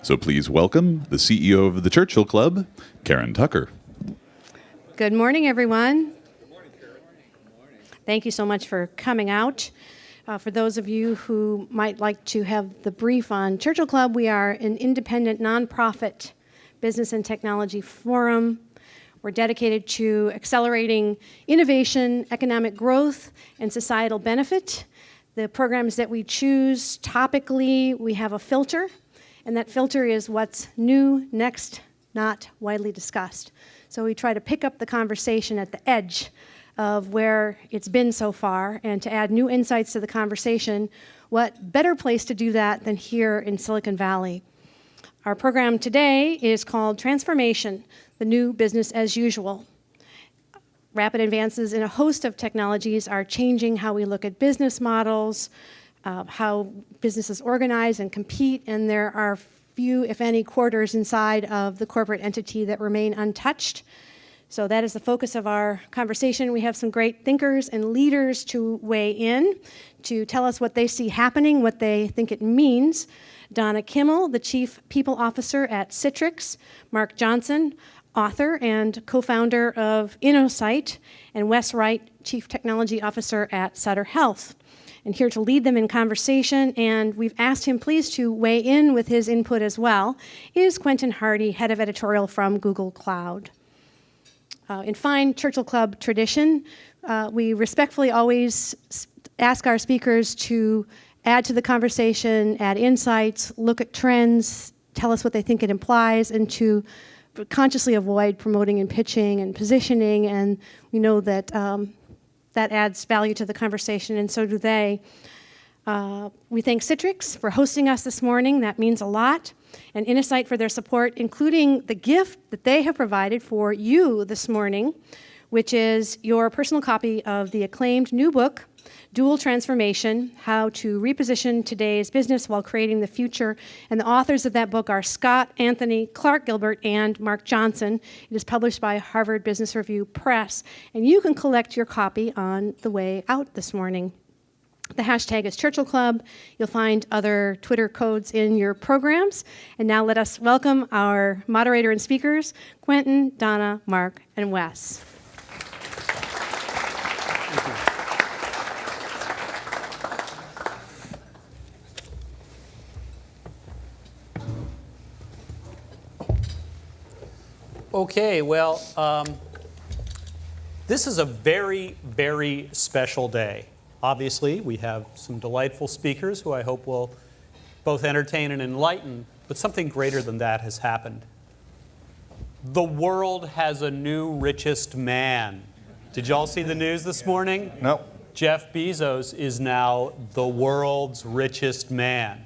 So please welcome the CEO of the Churchill Club, Karen Tucker. Good morning, everyone. Good morning, Karen. Good morning. Thank you so much for coming out. For those of you who might like to have the brief on Churchill Club, we are an independent nonprofit business and technology forum. We're dedicated to accelerating innovation, economic growth, and societal benefit. The programs that we choose topically, we have a filter, and that filter is what's new, next, not widely discussed. So we try to pick up the conversation at the edge of where it's been so far and to add new insights to the conversation. What better place to do that than here in Silicon Valley? Our program today is called Transformation, the New Business as Usual. Rapid advances in a host of technologies are changing how we look at business models, how businesses organize and compete, and there are few, if any, quarters inside of the corporate entity that remain untouched. So that is the focus of our conversation. We have some great thinkers and leaders to weigh in, to tell us what they see happening, what they think it means. Donna Kimmel, the Chief People Officer at Citrix, Mark Johnson, author and co-founder of Innosight, and Wes Wright, Chief Technology Officer at Sutter Health. And here to lead them in conversation, and we've asked him please to weigh in with his input as well, is Quentin Hardy, Head of Editorial from Google Cloud. In fine Churchill Club tradition, we respectfully always ask our speakers to add to the conversation, add insights, look at trends, tell us what they think it implies, and to consciously avoid promoting and pitching and positioning. And we know that that adds value to the conversation, and so do they. We thank Citrix for hosting us this morning. That means a lot. And Innosight for their support, including the gift that they have provided for you this morning, which is your personal copy of the acclaimed new book, Dual Transformation, How to Reposition Today's Business While Creating the Future. And the authors of that book are Scott Anthony, Clark Gilbert, and Mark Johnson. It is published by Harvard Business Review Press. And you can collect your copy on the way out this morning. The hashtag is Churchill Club. You'll find other Twitter codes in your programs. And now let us welcome our moderator and speakers, Quentin, Donna, Mark, and Wes. Okay, well, this is a very, very special day. Obviously, we have some delightful speakers who I hope will both entertain and enlighten, but something greater than that has happened. The world has a new richest man. Did y'all see the news this morning? No. Jeff Bezos is now the world's richest man,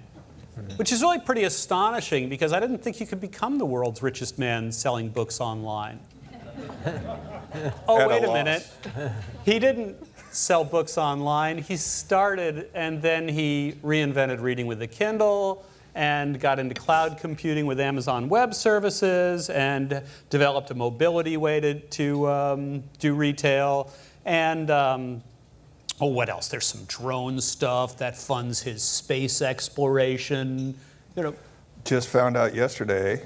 which is really pretty astonishing because I didn't think you could become the world's richest man selling books online. Oh, wait a minute. He didn't sell books online. He started and then he reinvented reading with the Kindle and got into cloud computing with Amazon Web Services and developed a mobility way to do retail. And oh, what else? There's some drone stuff that funds his space exploration. You know, Just found out yesterday.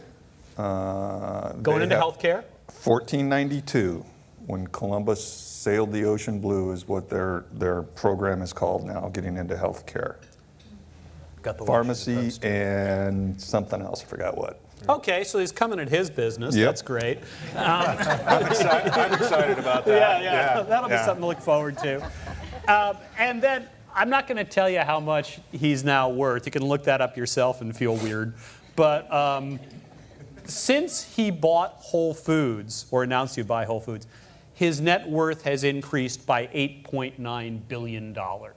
going into healthcare? 1492, when Columbus sailed the ocean blue, is what their program is called now, getting into healthcare. Got the Pharmacy and something else, I forgot what. Okay, so he's coming at his business. Yep. That's great. I'm excited about that. Yeah. That'll be something to look forward to. And then I'm not going to tell you how much he's now worth. You can look that up yourself and feel weird. But since he bought Whole Foods, or announced he'd buy Whole Foods, his net worth has increased by $8.9 billion. All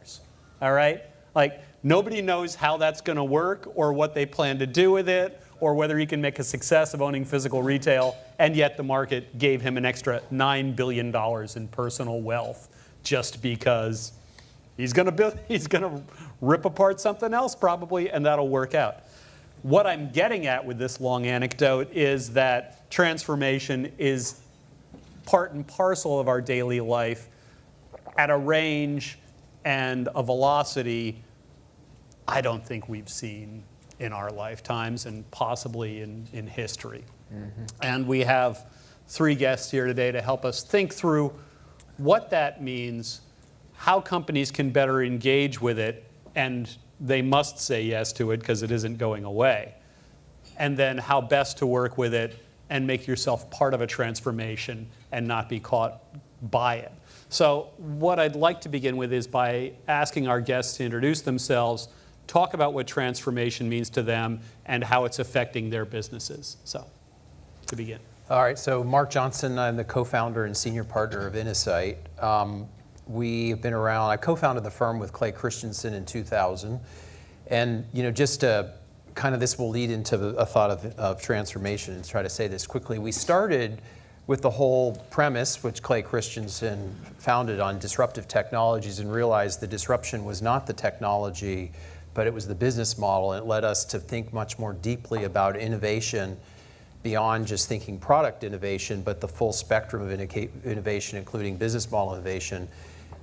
right? Like, nobody knows how that's going to work or what they plan to do with it or whether he can make a success of owning physical retail, and yet the market gave him an extra $9 billion in personal wealth just because he's going to rip apart something else probably, and that'll work out. What I'm getting at with this long anecdote is that transformation is part and parcel of our daily life at a range and a velocity I don't think we've seen in our lifetimes and possibly in history. And we have 3 guests here today to help us think through what that means, how companies can better engage with it, and they must say yes to it because it isn't going away, and then how best to work with it and make yourself part of a transformation and not be caught by it. So what I'd like to begin with is by asking our guests to introduce themselves, talk about what transformation means to them and how it's affecting their businesses. So, to begin. All right, so Mark Johnson, I'm the co-founder and senior partner of Innosight. We've been around, I co-founded the firm with Clayton Christensen in 2000. And just to kind of, this will lead into a thought of transformation, and try to say this quickly. We started with the whole premise, which Clay Christensen founded on disruptive technologies, and realized the disruption was not the technology, but it was the business model. And it led us to think much more deeply about innovation beyond just thinking product innovation, but the full spectrum of innovation, including business model innovation.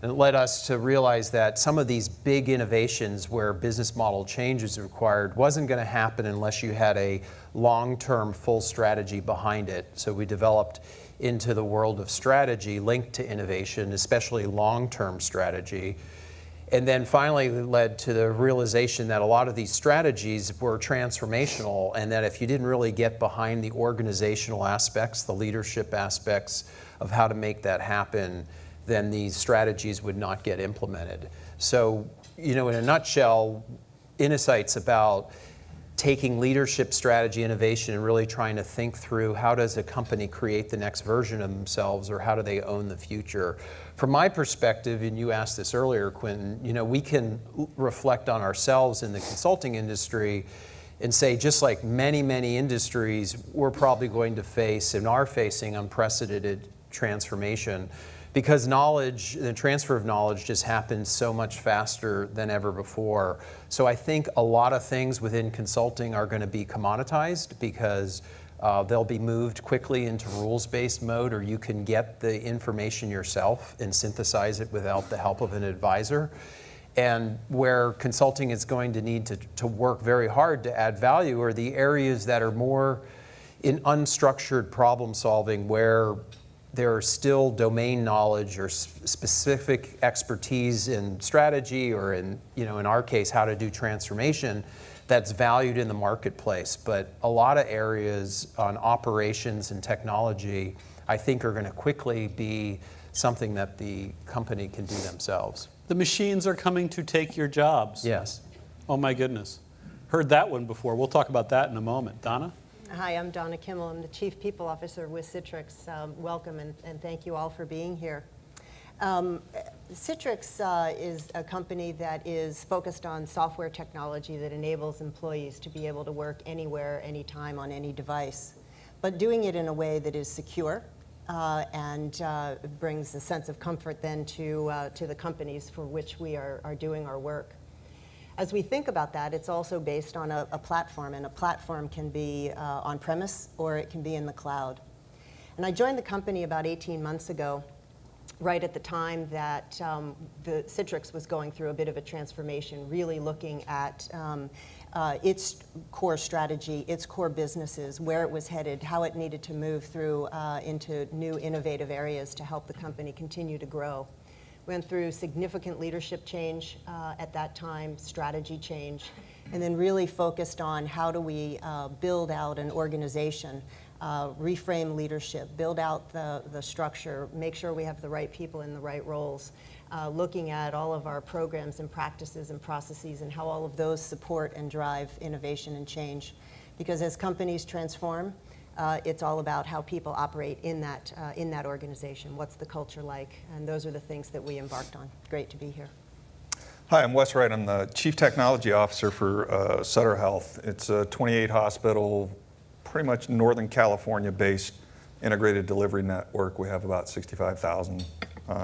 And it led us to realize that some of these big innovations where business model change is required wasn't going to happen unless you had a long-term full strategy behind it. So we developed into the world of strategy linked to innovation, especially long-term strategy. And then finally it led to the realization that a lot of these strategies were transformational, and that if you didn't really get behind the organizational aspects, the leadership aspects of how to make that happen, then these strategies would not get implemented. So, in a nutshell, Innosight's about taking leadership, strategy, innovation, and really trying to think through how does a company create the next version of themselves, or how do they own the future. From my perspective, and you asked this earlier, Quentin, we can reflect on ourselves in the consulting industry and say, just like many, many industries, we're probably going to face and are facing unprecedented transformation, because knowledge, the transfer of knowledge just happens so much faster than ever before. So I think a lot of things within consulting are going to be commoditized, because they'll be moved quickly into rules-based mode, or you can get the information yourself and synthesize it without the help of an advisor. And where consulting is going to need to work very hard to add value are the areas that are more in unstructured problem solving, where there are still domain knowledge or specific expertise in strategy, or in our case, how to do transformation, that's valued in the marketplace. But a lot of areas on operations and technology, I think, are going to quickly be something that the company can do themselves. The machines are coming to take your jobs. Yes. Oh my goodness. Heard that one before. We'll talk about that in a moment. Donna? Hi, I'm Donna Kimmel. I'm the Chief People Officer with Citrix. Welcome, and thank you all for being here. Citrix is a company that is focused on software technology that enables employees to be able to work anywhere, anytime, on any device, but doing it in a way that is secure and brings a sense of comfort then to the companies for which we are doing our work. As we think about that, it's also based on a platform, and a platform can be on-premise or it can be in the cloud. And I joined the company about 18 months ago, right at the time that the Citrix was going through a bit of a transformation, really looking at its core strategy, its core businesses, where it was headed, how it needed to move through into new innovative areas to help the company continue to grow. Went through significant leadership change at that time, strategy change, and then really focused on how do we build out an organization, reframe leadership, build out the structure, make sure we have the right people in the right roles, looking at all of our programs and practices and processes and how all of those support and drive innovation and change. Because as companies transform, it's all about how people operate in that organization. What's the culture like? And those are the things that we embarked on. Great to be here. Hi, I'm Wes Wright. I'm the Chief Technology Officer for Sutter Health. It's a 28-hospital, pretty much Northern California-based integrated delivery network. We have about 65,000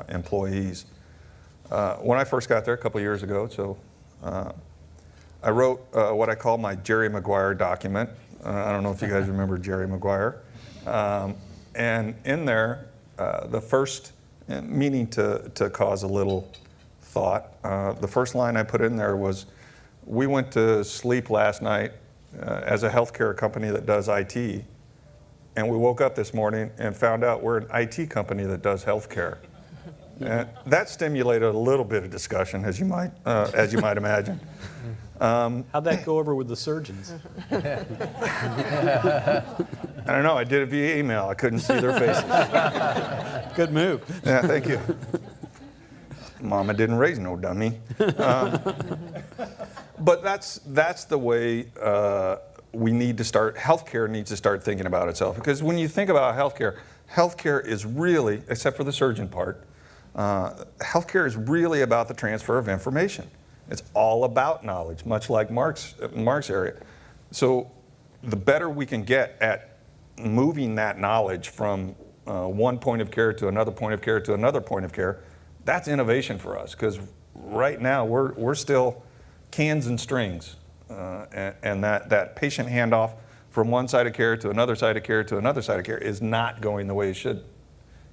employees. When I first got there a couple years ago, I wrote what I call my Jerry Maguire document. I don't know if you guys remember Jerry Maguire. And in there, the first, meaning to cause a little thought, the first line I put in there was, we went to sleep last night as a healthcare company that does IT, and we woke up this morning and found out we're an IT company that does healthcare. And that stimulated a little bit of discussion, as you might imagine. How'd that go over with the surgeons? I don't know. I did it via email. I couldn't see their faces. Good move. Yeah, thank you. Mama didn't raise no dummy. But that's the way we need to start. Healthcare needs to start thinking about itself, because when you think about healthcare, healthcare is really, except for the surgeon part, healthcare is really about the transfer of information. It's all about knowledge, much like Mark's area. So the better we can get at moving that knowledge from one point of care to another point of care to another point of care, that's innovation for us, because right now we're still cans and strings, and that patient handoff from one side of care to another side of care to another side of care is not going the way it should.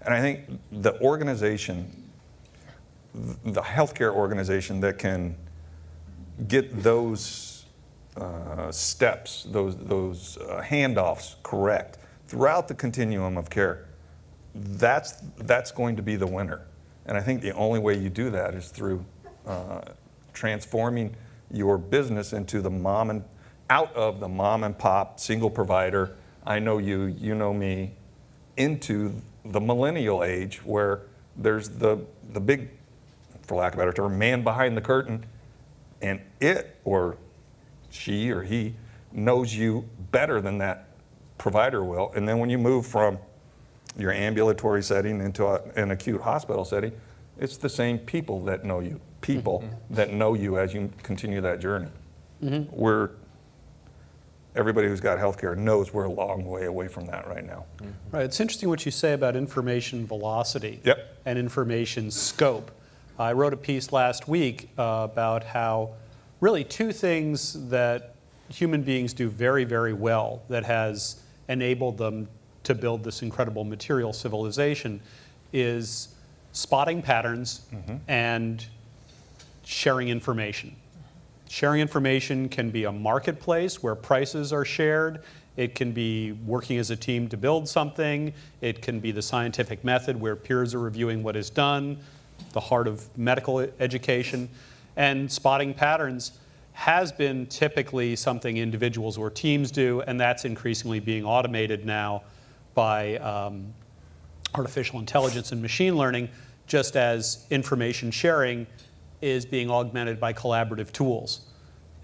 And I think the organization, the healthcare organization that can get those steps, those handoffs correct throughout the continuum of care, that's going to be the winner. And I think the only way you do that is through transforming your business into out of the mom and pop single provider, I know you, you know me, into the millennial age where there's the big, for lack of a better term, man behind the curtain, and it or she or he knows you better than that provider will. And then when you move from your ambulatory setting into an acute hospital setting, it's the same people that know you, that know you as you continue that journey. Everybody who's got healthcare knows we're a long way away from that right now. Right. It's interesting what you say about information velocity and information scope. I wrote a piece last week about how really two things that human beings do very, very well that has enabled them to build this incredible material civilization is spotting patterns and sharing information. Sharing information can be a marketplace where prices are shared. It can be working as a team to build something. It can be the scientific method where peers are reviewing what is done, the heart of medical education. And spotting patterns has been typically something individuals or teams do, and that's increasingly being automated now by artificial intelligence and machine learning, just as information sharing is being augmented by collaborative tools.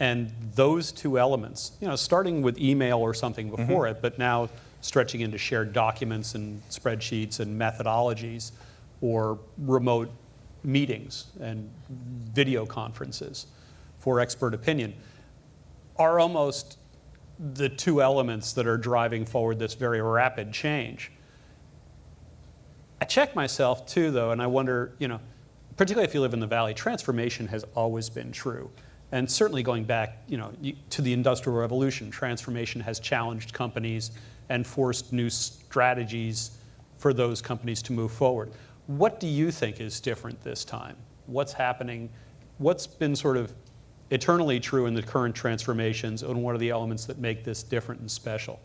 And those two elements, starting with email or something before it, but now stretching into shared documents and spreadsheets and methodologies, or remote meetings and video conferences for expert opinion, are almost the two elements that are driving forward this very rapid change. I check myself too, though, and I wonder, particularly if you live in the Valley, transformation has always been true. And certainly going back, to the Industrial Revolution, transformation has challenged companies and forced new strategies for those companies to move forward. What do you think is different this time? What's happening? What's been sort of eternally true in the current transformations, and what are the elements that make this different and special?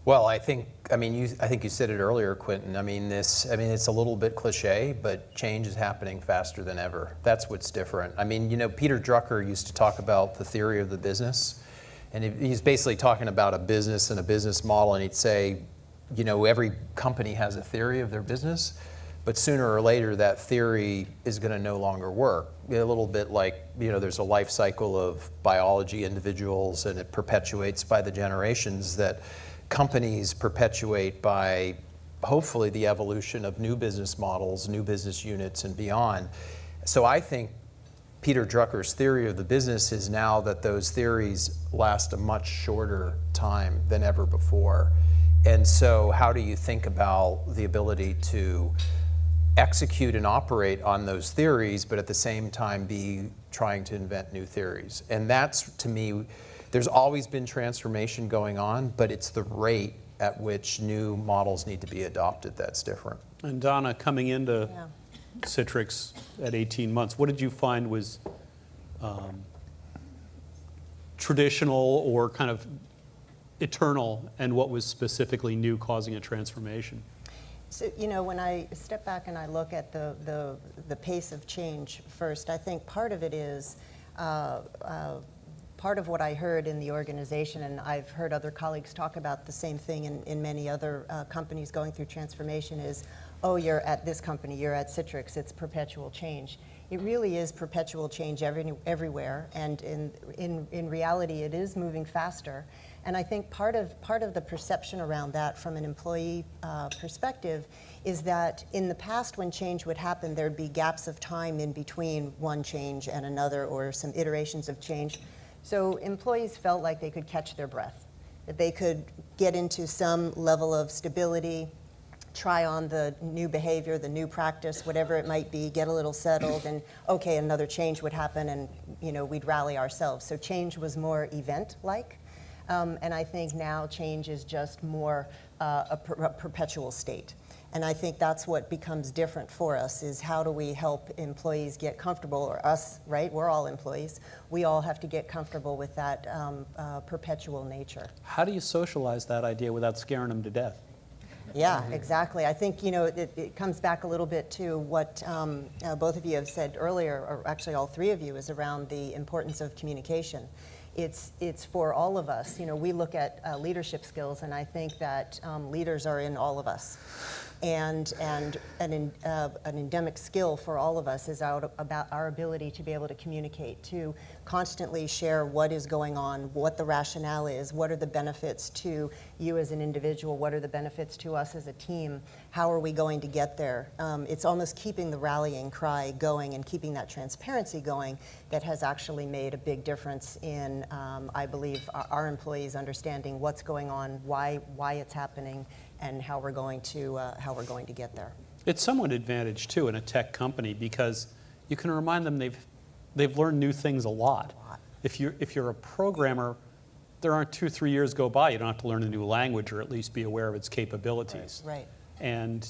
Well, I think you said it earlier, Quentin. It's a little bit cliche, but change is happening faster than ever. That's what's different. Peter Drucker used to talk about the theory of the business, and he's basically talking about a business and a business model, and he'd say, every company has a theory of their business, but sooner or later that theory is going to no longer work. A little bit like, there's a life cycle of biology individuals, and it perpetuates by the generations that companies perpetuate by hopefully the evolution of new business models, new business units, and beyond. So I think Peter Drucker's theory of the business is now that those theories last a much shorter time than ever before. And so how do you think about the ability to execute and operate on those theories, but at the same time be trying to invent new theories? And that's, to me, there's always been transformation going on, but it's the rate at which new models need to be adopted that's different. And Donna, coming into Citrix at 18 months, what did you find was traditional or kind of eternal, and what was specifically new causing a transformation? So, when I step back and I look at the pace of change first, I think part of it is part of what I heard in the organization, and I've heard other colleagues talk about the same thing in many other companies going through transformation is, oh, you're at this company, you're at Citrix, it's perpetual change. It really is perpetual change everywhere, and in reality, it is moving faster. And I think part of the perception around that from an employee perspective is that in the past when change would happen, there'd be gaps of time in between one change and another, or some iterations of change. So employees felt like they could catch their breath, that they could get into some level of stability, try on the new behavior, the new practice, whatever it might be, get a little settled, and okay, another change would happen, and we'd rally ourselves. So change was more event-like. And I think now change is just more a perpetual state. And I think that's what becomes different for us, is how do we help employees get comfortable, or us, right? We're all employees. We all have to get comfortable with that perpetual nature. How do you socialize that idea without scaring them to death? Yeah, exactly. I think, it comes back a little bit to what both of you have said earlier, or actually all three of you, is around the importance of communication. It's for all of us. We look at leadership skills, and I think that leaders are in all of us. And an endemic skill for all of us is about our ability to be able to communicate, to constantly share what is going on, what the rationale is, what are the benefits to you as an individual, what are the benefits to us as a team, how are we going to get there. It's almost keeping the rallying cry going and keeping that transparency going that has actually made a big difference in, I believe, our employees understanding what's going on, why it's happening, and how we're going to get there. It's somewhat advantage too in a tech company, because you can remind them they've learned new things a lot. If you're a programmer, there aren't 2-3 years go by, you don't have to learn a new language, or at least be aware of its capabilities. Right. And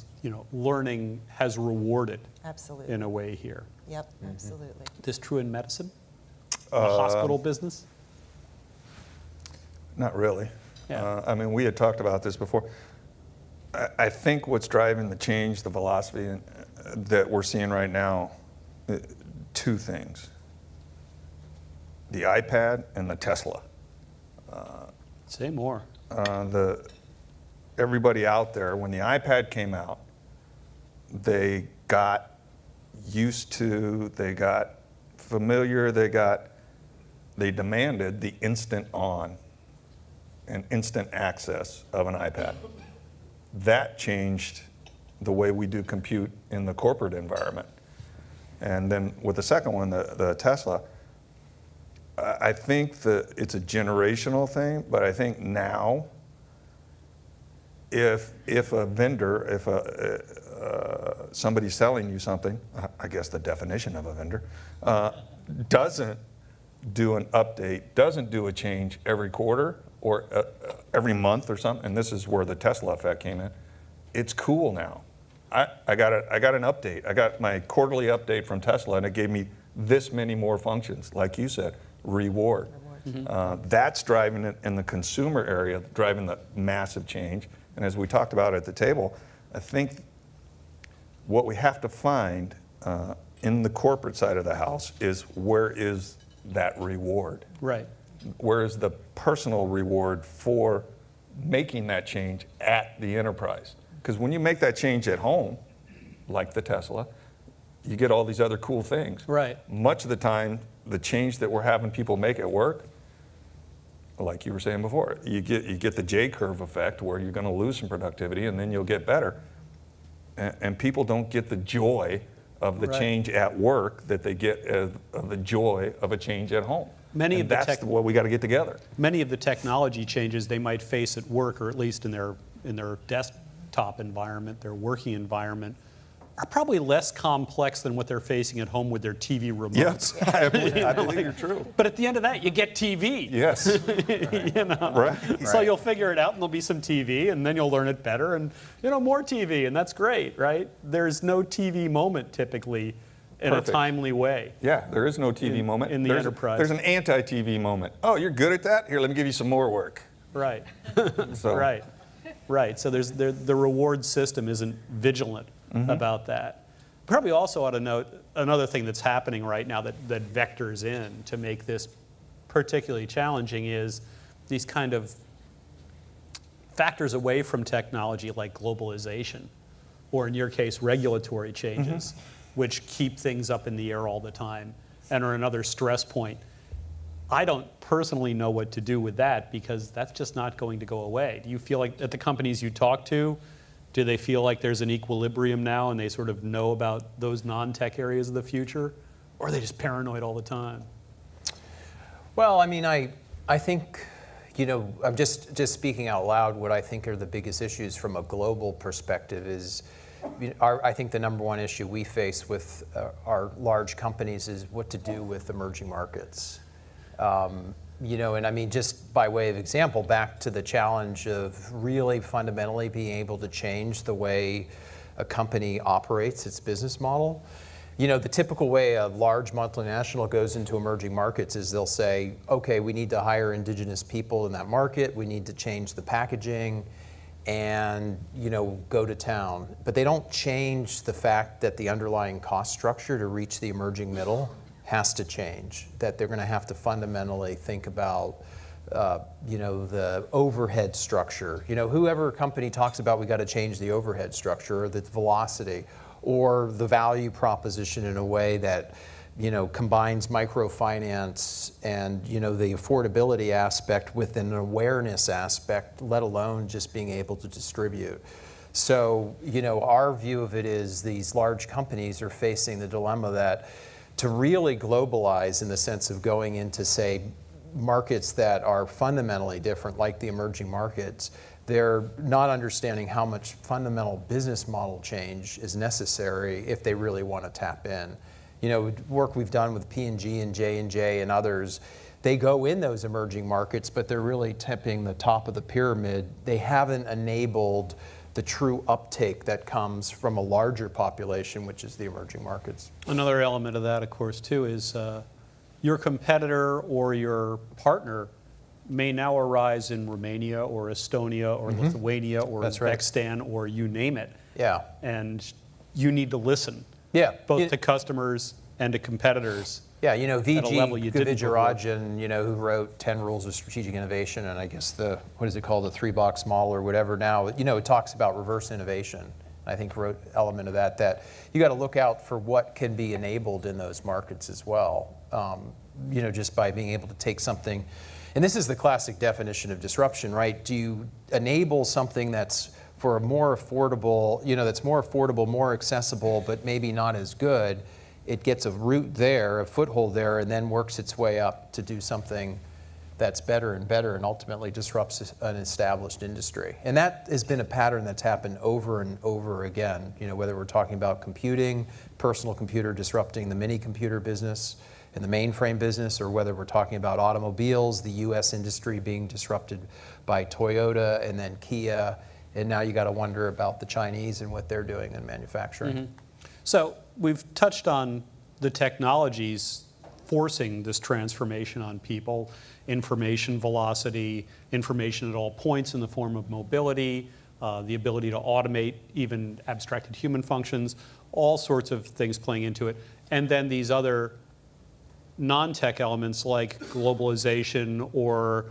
learning has rewarded Absolutely. in a way here. Yep, absolutely. Is this true in medicine? The hospital business? Not really. Yeah. We had talked about this before. I think what's driving the change, the velocity that we're seeing right now, two things: the iPad and the Tesla. Say more. Everybody out there, when the iPad came out, they got used to, they got familiar, they demanded the instant on and instant access of an iPad. That changed the way we do compute in the corporate environment. And then with the second one, the Tesla, I think that it's a generational thing, but I think now, if a vendor, if somebody's selling you something, I guess the definition of a vendor, doesn't do an update, doesn't do a change every quarter or every month or something, and this is where the Tesla effect came in, it's cool now. I got an update. I got my quarterly update from Tesla, and it gave me this many more functions, like you said, reward. That's driving it in the consumer area, driving the massive change. And as we talked about at the table, I think what we have to find in the corporate side of the house is, where is that reward? Right. Where is the personal reward for making that change at the enterprise? Because when you make that change at home, like the Tesla, you get all these other cool things. Right. Much of the time, the change that we're having people make at work, like you were saying before, you get the J-curve effect, where you're going to lose some productivity and then you'll get better. And people don't get the joy of the change at work that they get of the joy of a change at home. That's what we got to get together. Many of the technology changes they might face at work, or at least in their desktop environment, their working environment, are probably less complex than what they're facing at home with their TV remotes. Yes, I believe you're true. But at the end of that, you get TV. Yes. Right. So you'll figure it out, and there'll be some TV, and then you'll learn it better, and more TV, and that's great, right? There's no TV moment typically in Perfect. a timely way. Yeah, there is no TV moment. in the there's enterprise. There's an anti-TV moment. Oh, you're good at that? Here, let me give you some more work. Right. So, Right. So the reward system isn't vigilant about that. Probably also ought to note another thing that's happening right now that vectors in to make this particularly challenging is these kind of factors away from technology like globalization, or in your case, regulatory changes, which keep things up in the air all the time and are another stress point. I don't personally know what to do with that because that's just not going to go away. Do you feel like at the companies you talk to, do they feel like there's an equilibrium now and they sort of know about those non-tech areas of the future? Or are they just paranoid all the time? Well, I mean, I think, you know, I'm just speaking out loud. What I think are the biggest issues from a global perspective is, I think the number one issue we face with our large companies is what to do with emerging markets. You know, and I mean, just by way of example, back to the challenge of really fundamentally being able to change the way a company operates its business model. You know, the typical way a large multinational goes into emerging markets is they'll say, okay, we need to hire indigenous people in that market, we need to change the packaging, and, you know, go to town. But they don't change the fact that the underlying cost structure to reach the emerging middle has to change, that they're going to have to fundamentally think about, you know, the overhead structure. You know, whoever company talks about we got to change the overhead structure or the velocity or the value proposition in a way that, you know, combines microfinance and, you know, the affordability aspect with an awareness aspect, let alone just being able to distribute. So, you know, our view of it is these large companies are facing the dilemma that to really globalize in the sense of going into, say, markets that are fundamentally different, like the emerging markets, they're not understanding how much fundamental business model change is necessary if they really want to tap in. You know, work we've done with P&G and J&J and others, they go in those emerging markets, but they're really tipping the top of the pyramid. They haven't enabled the true uptake that comes from a larger population, which is the emerging markets. Another element of that, of course, too, is your competitor or your partner may now arise in Romania or Estonia or Lithuania or Uzbekistan or you name it. Yeah. And you need to listen. Yeah. Both to customers and to competitors. Yeah, you know, level you didn't Vijayarajan, you know, who wrote 10 Rules of Strategic Innovation, and I guess what is it called, the 3-box model or whatever now, you know, it talks about reverse innovation. I think wrote an element of that you got to look out for what can be enabled in those markets as well. You know, just by being able to take something, and this is the classic definition of disruption, right? Do you enable something that's for a more affordable, you know, that's more affordable, more accessible, but maybe not as good? It gets a root there, a foothold there, and then works its way up to do something that's better and better and ultimately disrupts an established industry. And that has been a pattern that's happened over and over again. You know, whether we're talking about computing, personal computer disrupting the mini computer business and the mainframe business, or whether we're talking about automobiles, the US industry being disrupted by Toyota and then Kia, and now you got to wonder about the Chinese and what they're doing in manufacturing. So we've touched on the technologies forcing this transformation on people, information velocity, information at all points in the form of mobility, the ability to automate even abstracted human functions, all sorts of things playing into it. And then these other non-tech elements like globalization or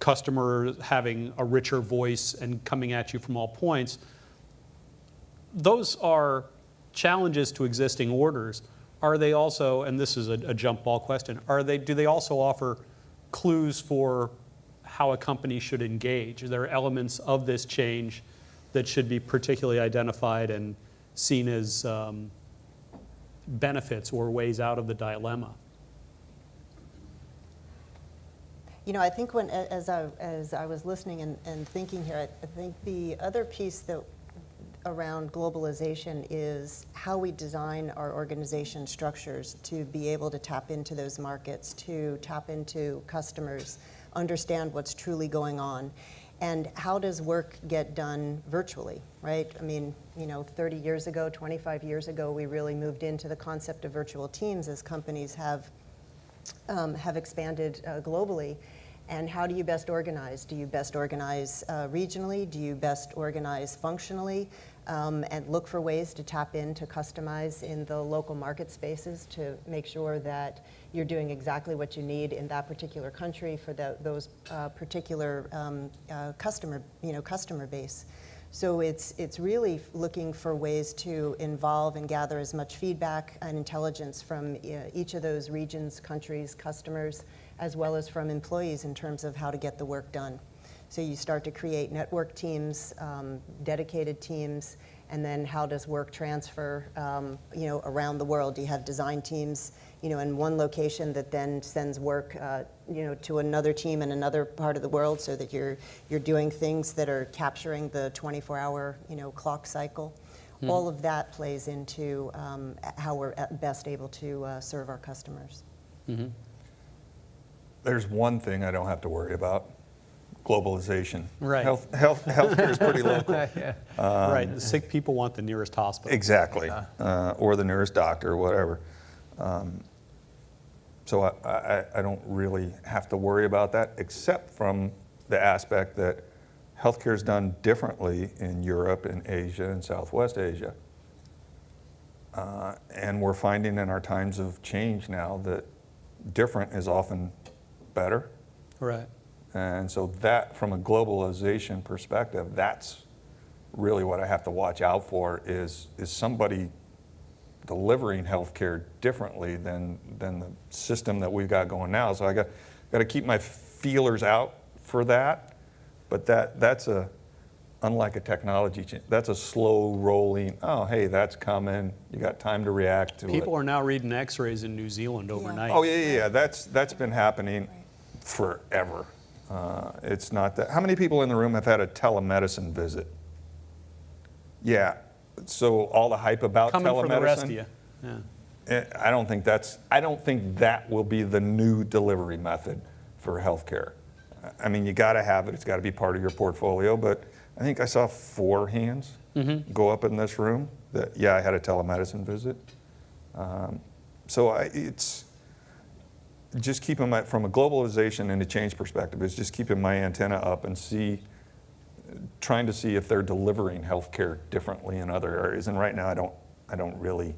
customers having a richer voice and coming at you from all points. Those are challenges to existing orders. Are they also, and this is a jump ball question, do they also offer clues for how a company should engage? Are there elements of this change that should be particularly identified and seen as benefits or ways out of the dilemma? You know, I think as I was listening and thinking here, I think the other piece that around globalization is how we design our organization structures to be able to tap into those markets, to tap into customers, understand what's truly going on. And how does work get done virtually, right? I mean, 30 years ago, 25 years ago, we really moved into the concept of virtual teams as companies have expanded globally. And how do you best organize? Do you best organize regionally? Do you best organize functionally? And look for ways to tap in, to customize in the local market spaces to make sure that you're doing exactly what you need in that particular country for those particular customer base. So it's really looking for ways to involve and gather as much feedback and intelligence from each of those regions, countries, customers, as well as from employees in terms of how to get the work done. So you start to create network teams, dedicated teams, and then how does work transfer, around the world? Do you have design teams, in one location that then sends work, to another team in another part of the world, so that you're doing things that are capturing the 24-hour, clock cycle? All of that plays into how we're best able to serve our customers. There's one thing I don't have to worry about. Globalization. Right. Healthcare is pretty local. Right. The sick people want the nearest hospital. Exactly. Or the nearest doctor, whatever. So I don't really have to worry about that, except from the aspect that healthcare is done differently in Europe and Asia and Southwest Asia. And we're finding in our times of change now that different is often better. Right. And so that, from a globalization perspective, that's really what I have to watch out for is somebody delivering healthcare differently than the system that we've got going now. So I got to keep my feelers out for that. But that's unlike a technology change, that's a slow rolling, oh, hey, that's coming. You got time to react to it. People are now reading x-rays in New Zealand overnight. Oh, yeah. That's been happening forever. It's not that. How many people in the room have had a telemedicine visit? Yeah. So all the hype about Coming telemedicine. for the rest of you. Yeah. I don't think that will be the new delivery method for healthcare. I mean, you got to have it. It's got to be part of your portfolio. But I think I saw 4 hands go up in this room that, yeah, I had a telemedicine visit. It's just keeping from a globalization and a change perspective, is just keeping my antenna up and trying to see if they're delivering healthcare differently in other areas. And right now, I don't really.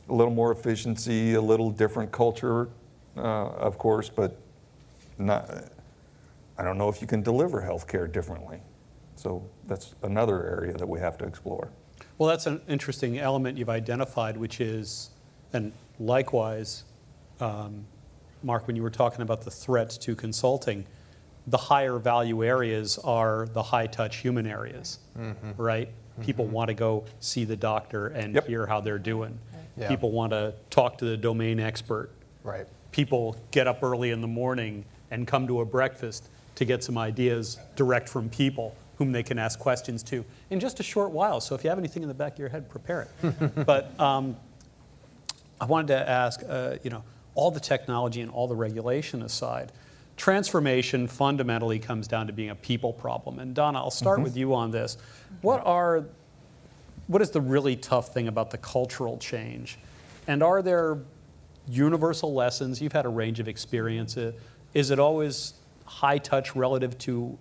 A little more efficiency, a little different culture, of course, but not. I don't know if you can deliver healthcare differently. So that's another area that we have to explore. Well, that's an interesting element you've identified, which is, and likewise, Mark, when you were talking about the threats to consulting, the higher value areas are the high touch human areas, right? People want to go see the doctor and hear how they're doing. Yeah. People want to talk to the domain expert. Right. People get up early in the morning and come to a breakfast to get some ideas direct from people whom they can ask questions to in just a short while. So if you have anything in the back of your head, prepare it. But I wanted to ask, all the technology and all the regulation aside, transformation fundamentally comes down to being a people problem. And Donna, I'll start with you on this. What is the really tough thing about the cultural change? And are there universal lessons? You've had a range of experience. Is it always high touch relative to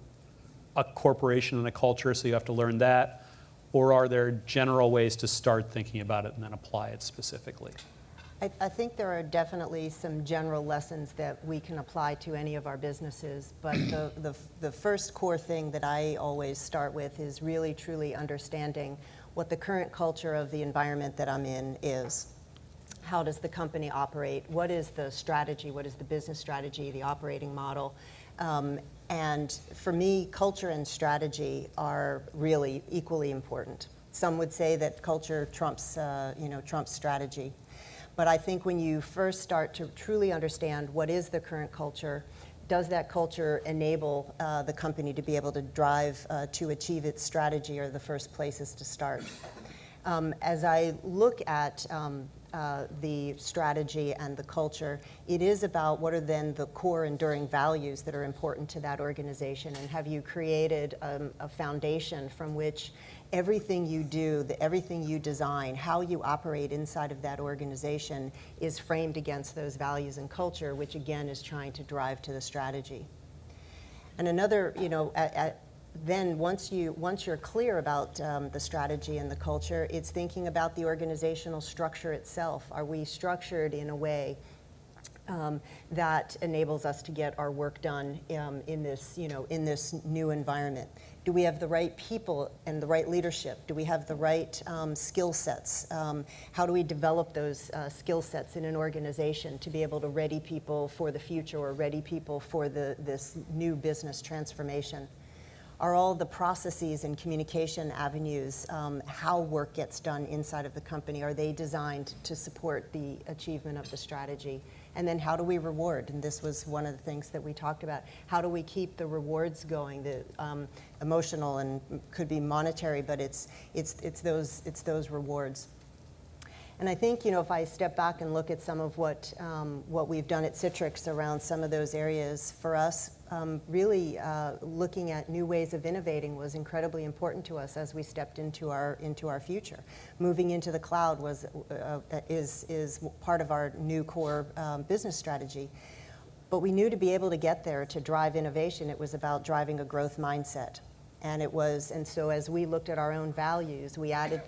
a corporation and a culture, so you have to learn that? Or are there general ways to start thinking about it and then apply it specifically? I think there are definitely some general lessons that we can apply to any of our businesses, but the first core thing that I always start with is really truly understanding what the current culture of the environment that I'm in is. How does the company operate? What is the strategy? What is the business strategy, the operating model? And for me, culture and strategy are really equally important. Some would say that culture trumps strategy. But I think when you first start to truly understand what is the current culture, does that culture enable the company to be able to drive to achieve its strategy, are the first places to start. As I look at the strategy and the culture, it is about what are then the core enduring values that are important to that organization, and have you created a foundation from which everything you do, everything you design, how you operate inside of that organization is framed against those values and culture, which again is trying to drive to the strategy. And another, then once you're clear about the strategy and the culture, it's thinking about the organizational structure itself. Are we structured in a way that enables us to get our work done in this new environment? Do we have the right people and the right leadership? Do we have the right skill sets? How do we develop those skill sets in an organization to be able to ready people for the future, or ready people for this new business transformation? Are all the processes and communication avenues, how work gets done inside of the company, are they designed to support the achievement of the strategy? And then how do we reward? And this was one of the things that we talked about. How do we keep the rewards going, the emotional and could be monetary, but it's those rewards. And I think, if I step back and look at some of what we've done at Citrix around some of those areas, for us, really looking at new ways of innovating was incredibly important to us as we stepped into our future. Moving into the cloud is part of our new core business strategy. But we knew to be able to get there, to drive innovation, it was about driving a growth mindset. And so as we looked at our own values, we added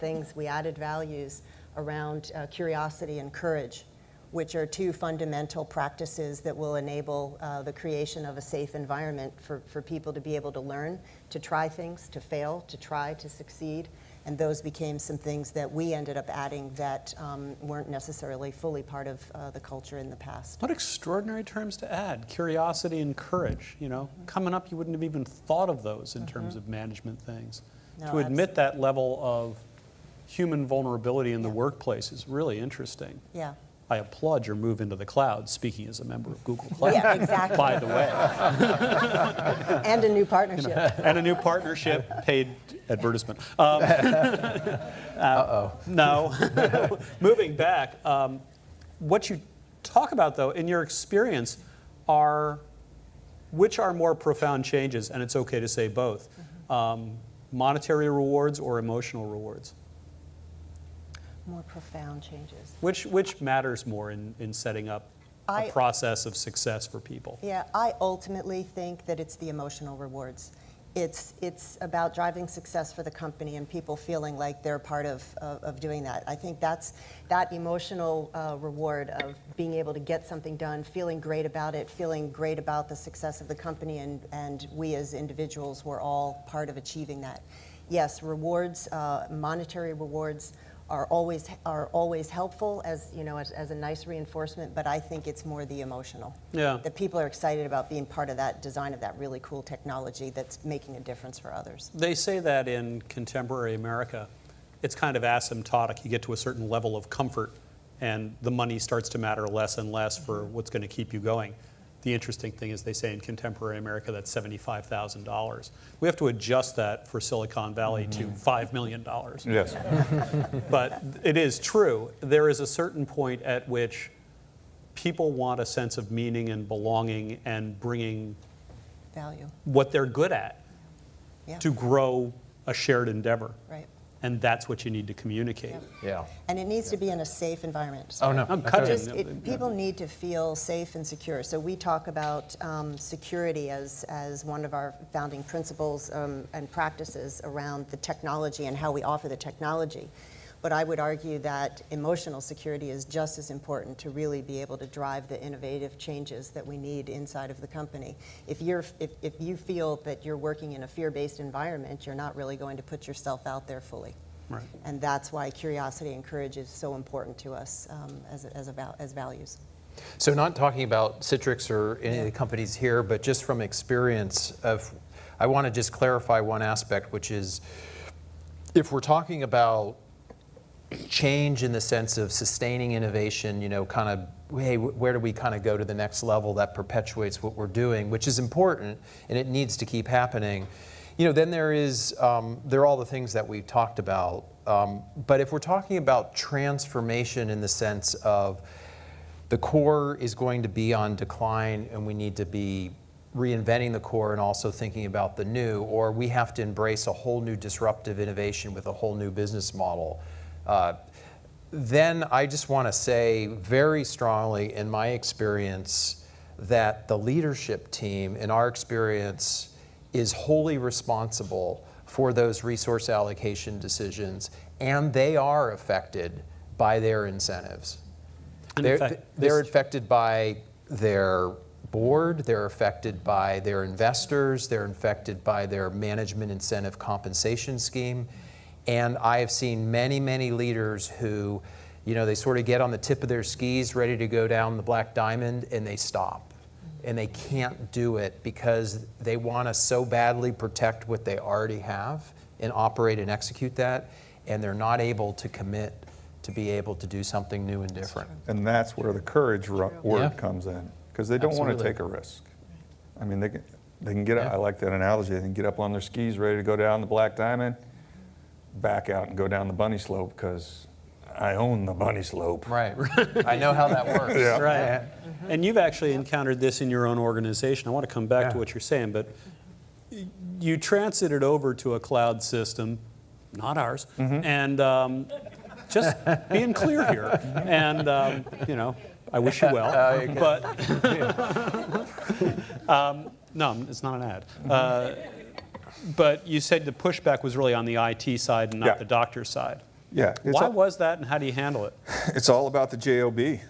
values around curiosity and courage, which are two fundamental practices that will enable the creation of a safe environment for people to be able to learn, to try things, to fail, to try, to succeed. And those became some things that we ended up adding that weren't necessarily fully part of the culture in the past. What extraordinary terms to add, curiosity and courage. Coming up, you wouldn't have even thought of those in terms of management things. No, To admit that level of human vulnerability in the workplace is really interesting. Yeah. I applaud your move into the cloud, speaking as a member of Google Cloud, Yeah, exactly. by the way. And a new partnership. And a new partnership, paid advertisement. No. Moving back, what you talk about, though, in your experience, which are more profound changes, and it's okay to say both, monetary rewards or emotional rewards? More profound changes. Which matters more in setting up a process of success for people? Yeah, I ultimately think that it's the emotional rewards. It's about driving success for the company and people feeling like they're part of doing that. I think that emotional reward of being able to get something done, feeling great about it, feeling great about the success of the company, and we as individuals were all part of achieving that. Yes, rewards, monetary rewards, are always helpful as a nice reinforcement, but I think it's more the emotional. Yeah. That people are excited about being part of that design of that really cool technology that's making a difference for others. They say that in contemporary America, it's kind of asymptotic. You get to a certain level of comfort, and the money starts to matter less and less for what's going to keep you going. The interesting thing is they say in contemporary America that's $75,000. We have to adjust that for Silicon Valley to $5 million. Yes. But it is true. There is a certain point at which people want a sense of meaning and belonging and bringing Value. what they're good at Yeah. to grow a shared endeavor. Right. And that's what you need to communicate. Yeah. Yeah. And it needs to be in a safe environment. Oh, no. I'm cutting. People need to feel safe and secure. So we talk about security as one of our founding principles and practices around the technology and how we offer the technology. But I would argue that emotional security is just as important to really be able to drive the innovative changes that we need inside of the company. If you feel that you're working in a fear-based environment, you're not really going to put yourself out there fully. Right. And that's why curiosity and courage is so important to us as values. So not talking about Citrix or any of the companies here, but just from experience I want to just clarify one aspect, which is if we're talking about change in the sense of sustaining innovation, kind of, hey, where do we kind of go to the next level that perpetuates what we're doing, which is important and it needs to keep happening. Then there are all the things that we've talked about. But if we're talking about transformation in the sense of the core is going to be on decline and we need to be reinventing the core and also thinking about the new, or we have to embrace a whole new disruptive innovation with a whole new business model, then I just want to say very strongly, in my experience, that the leadership team, in our experience, is wholly responsible for those resource allocation decisions, and they are affected by their incentives. They're affected by their board, they're affected by their investors, they're affected by their management incentive compensation scheme. And I have seen many, many leaders who, they sort of get on the tip of their skis ready to go down the black diamond and they stop. And they can't do it because they want to so badly protect what they already have and operate and execute that, and they're not able to commit to be able to do something new and different. And that's where the courage word comes in, because they don't want to take a risk. I mean, they can get, I like that analogy, they can get up on their skis ready to go down the black diamond, back out and go down the bunny slope because I own the bunny slope. Right. I know how that works. Yeah. Right. And you've actually encountered this in your own organization. I want to come back to what you're saying, but you transited over to a cloud system, not ours, and just being clear here. And, I wish you well, but no, it's not an ad. But you said the pushback was really on the IT side and not the doctor side. Yeah. Why was that, and how do you handle it? It's all about the JOB.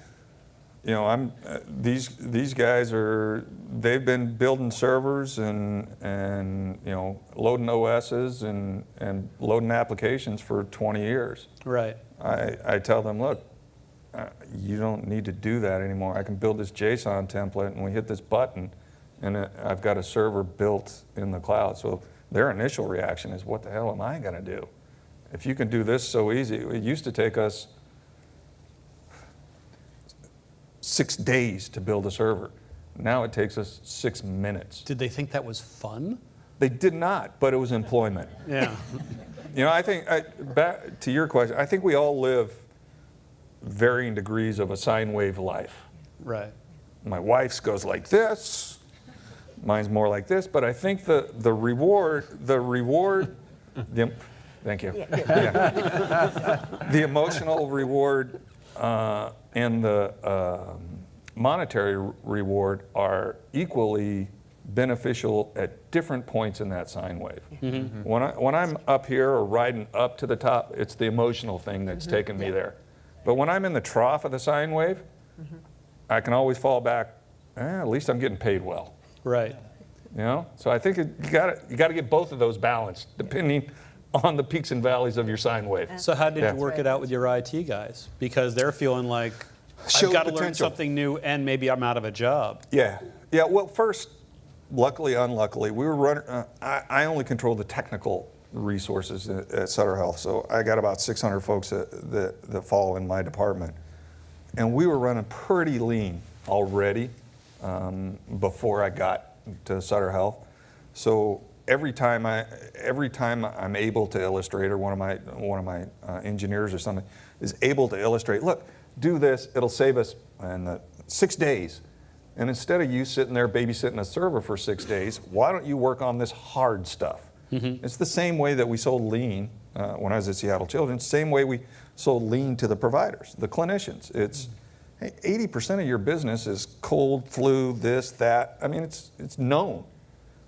These guys they've been building servers and loading OSs and loading applications for 20 years. Right. I tell them, look, you don't need to do that anymore. I can build this JSON template and we hit this button and I've got a server built in the cloud. So their initial reaction is, what the hell am I going to do? If you can do this so easy, it used to take us 6 days to build a server. Now it takes us 6 minutes. Did they think that was fun? They did not, but it was employment. Yeah. I think, back to your question, I think we all live varying degrees of a sine wave life. Right. My wife's goes like this, mine's more like this, but I think the reward, thank you. Yeah. The emotional reward and the monetary reward are equally beneficial at different points in that sine wave. Mm-hmm. When I'm up here or riding up to the top, it's the emotional thing that's taken me there. But when I'm in the trough of the sine wave, I can always fall back, at least I'm getting paid well. Right. So I think you got to get both of those balanced, depending on the peaks and valleys of your sine wave. So how did you work it out with your IT guys? Because they're feeling like, I've got to learn something new and maybe I'm out of a job. Yeah. Well, first, luckily, unluckily, we were running, I only control the technical resources at Sutter Health, so I got about 600 folks that fall in my department. And we were running pretty lean already before I got to Sutter Health. So every time I'm able to illustrate, or one of my engineers or something is able to illustrate, look, do this, it'll save us 6 days. And instead of you sitting there babysitting a server for 6 days, why don't you work on this hard stuff? Mm-hmm. It's the same way that we sold lean when I was at Seattle Children's, same way we sold lean to the providers, the clinicians. It's, hey, 80% of your business is cold, flu, this, that. I mean, it's known.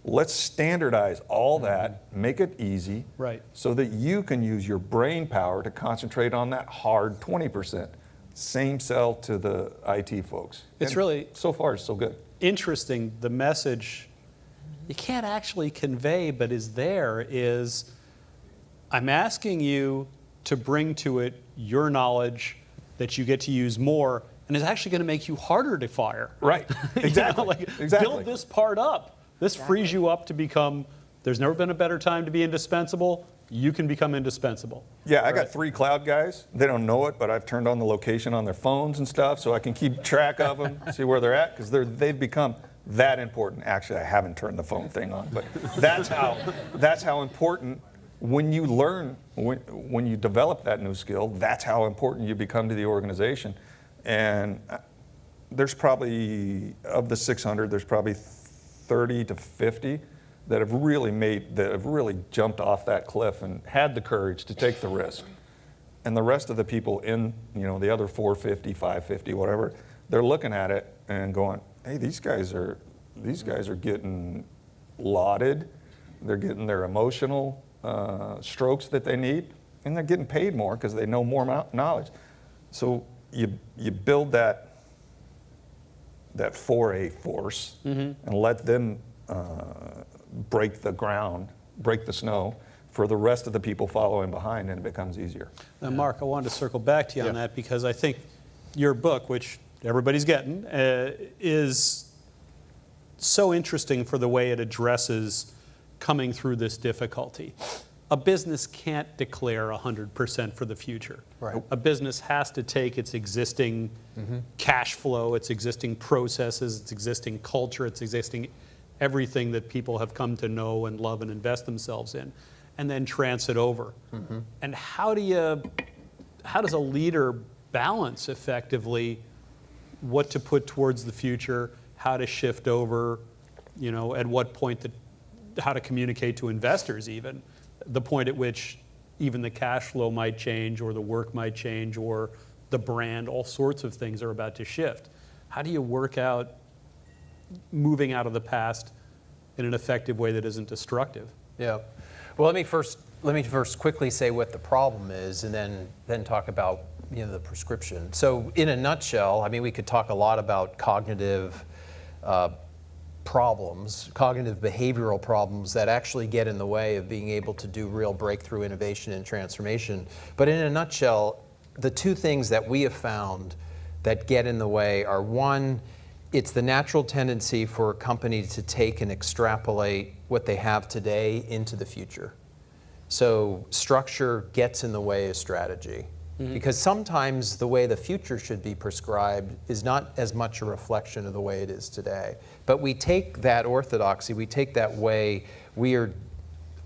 Let's standardize all that, make it easy, right, so that you can use your brain power to concentrate on that hard 20%. Same sell to the IT folks. It's really, so far, so good. Interesting, the message you can't actually convey, but is there, is I'm asking you to bring to it your knowledge that you get to use more, and is actually going to make you harder to fire. Right, exactly. Build this part up. This frees you up to become, there's never been a better time to be indispensable. You can become indispensable. Yeah, I got 3 cloud guys. They don't know it, but I've turned on the location on their phones and stuff so I can keep track of them, see where they're at, because they've become that important. Actually, I haven't turned the phone thing on, but that's how important when you learn, when you develop that new skill, that's how important you become to the organization. And there's probably, of the 600, there's probably 30 to 50 that have really jumped off that cliff and had the courage to take the risk. And the rest of the people in, the other 450, 550, whatever, they're looking at it and going, hey, these guys are getting lauded, they're getting their emotional strokes that they need, and they're getting paid more because they know more knowledge. So you build that 4A force and let them break the ground, break the snow for the rest of the people following behind, and it becomes easier. Now, Mark, I wanted to circle back to you on that because I think your book, which everybody's getting, is so interesting for the way it addresses coming through this difficulty. A business can't declare 100% for the future. Right. A business has to take its existing cash flow, its existing processes, its existing culture, its existing everything that people have come to know and love and invest themselves in, and then trance it over. And how does a leader balance effectively what to put towards the future, how to shift over, at what point how to communicate to investors even, the point at which even the cash flow might change or the work might change or the brand, all sorts of things are about to shift. How do you work out moving out of the past in an effective way that isn't destructive? Yeah. Well, let me first quickly say what the problem is, and then talk about the prescription. So, in a nutshell, I mean, we could talk a lot about cognitive problems, cognitive behavioral problems that actually get in the way of being able to do real breakthrough innovation and transformation. But in a nutshell, the two things that we have found that get in the way are, one, it's the natural tendency for a company to take and extrapolate what they have today into the future. So structure gets in the way of strategy. Because sometimes the way the future should be prescribed is not as much a reflection of the way it is today. But we take that orthodoxy, we take that way we are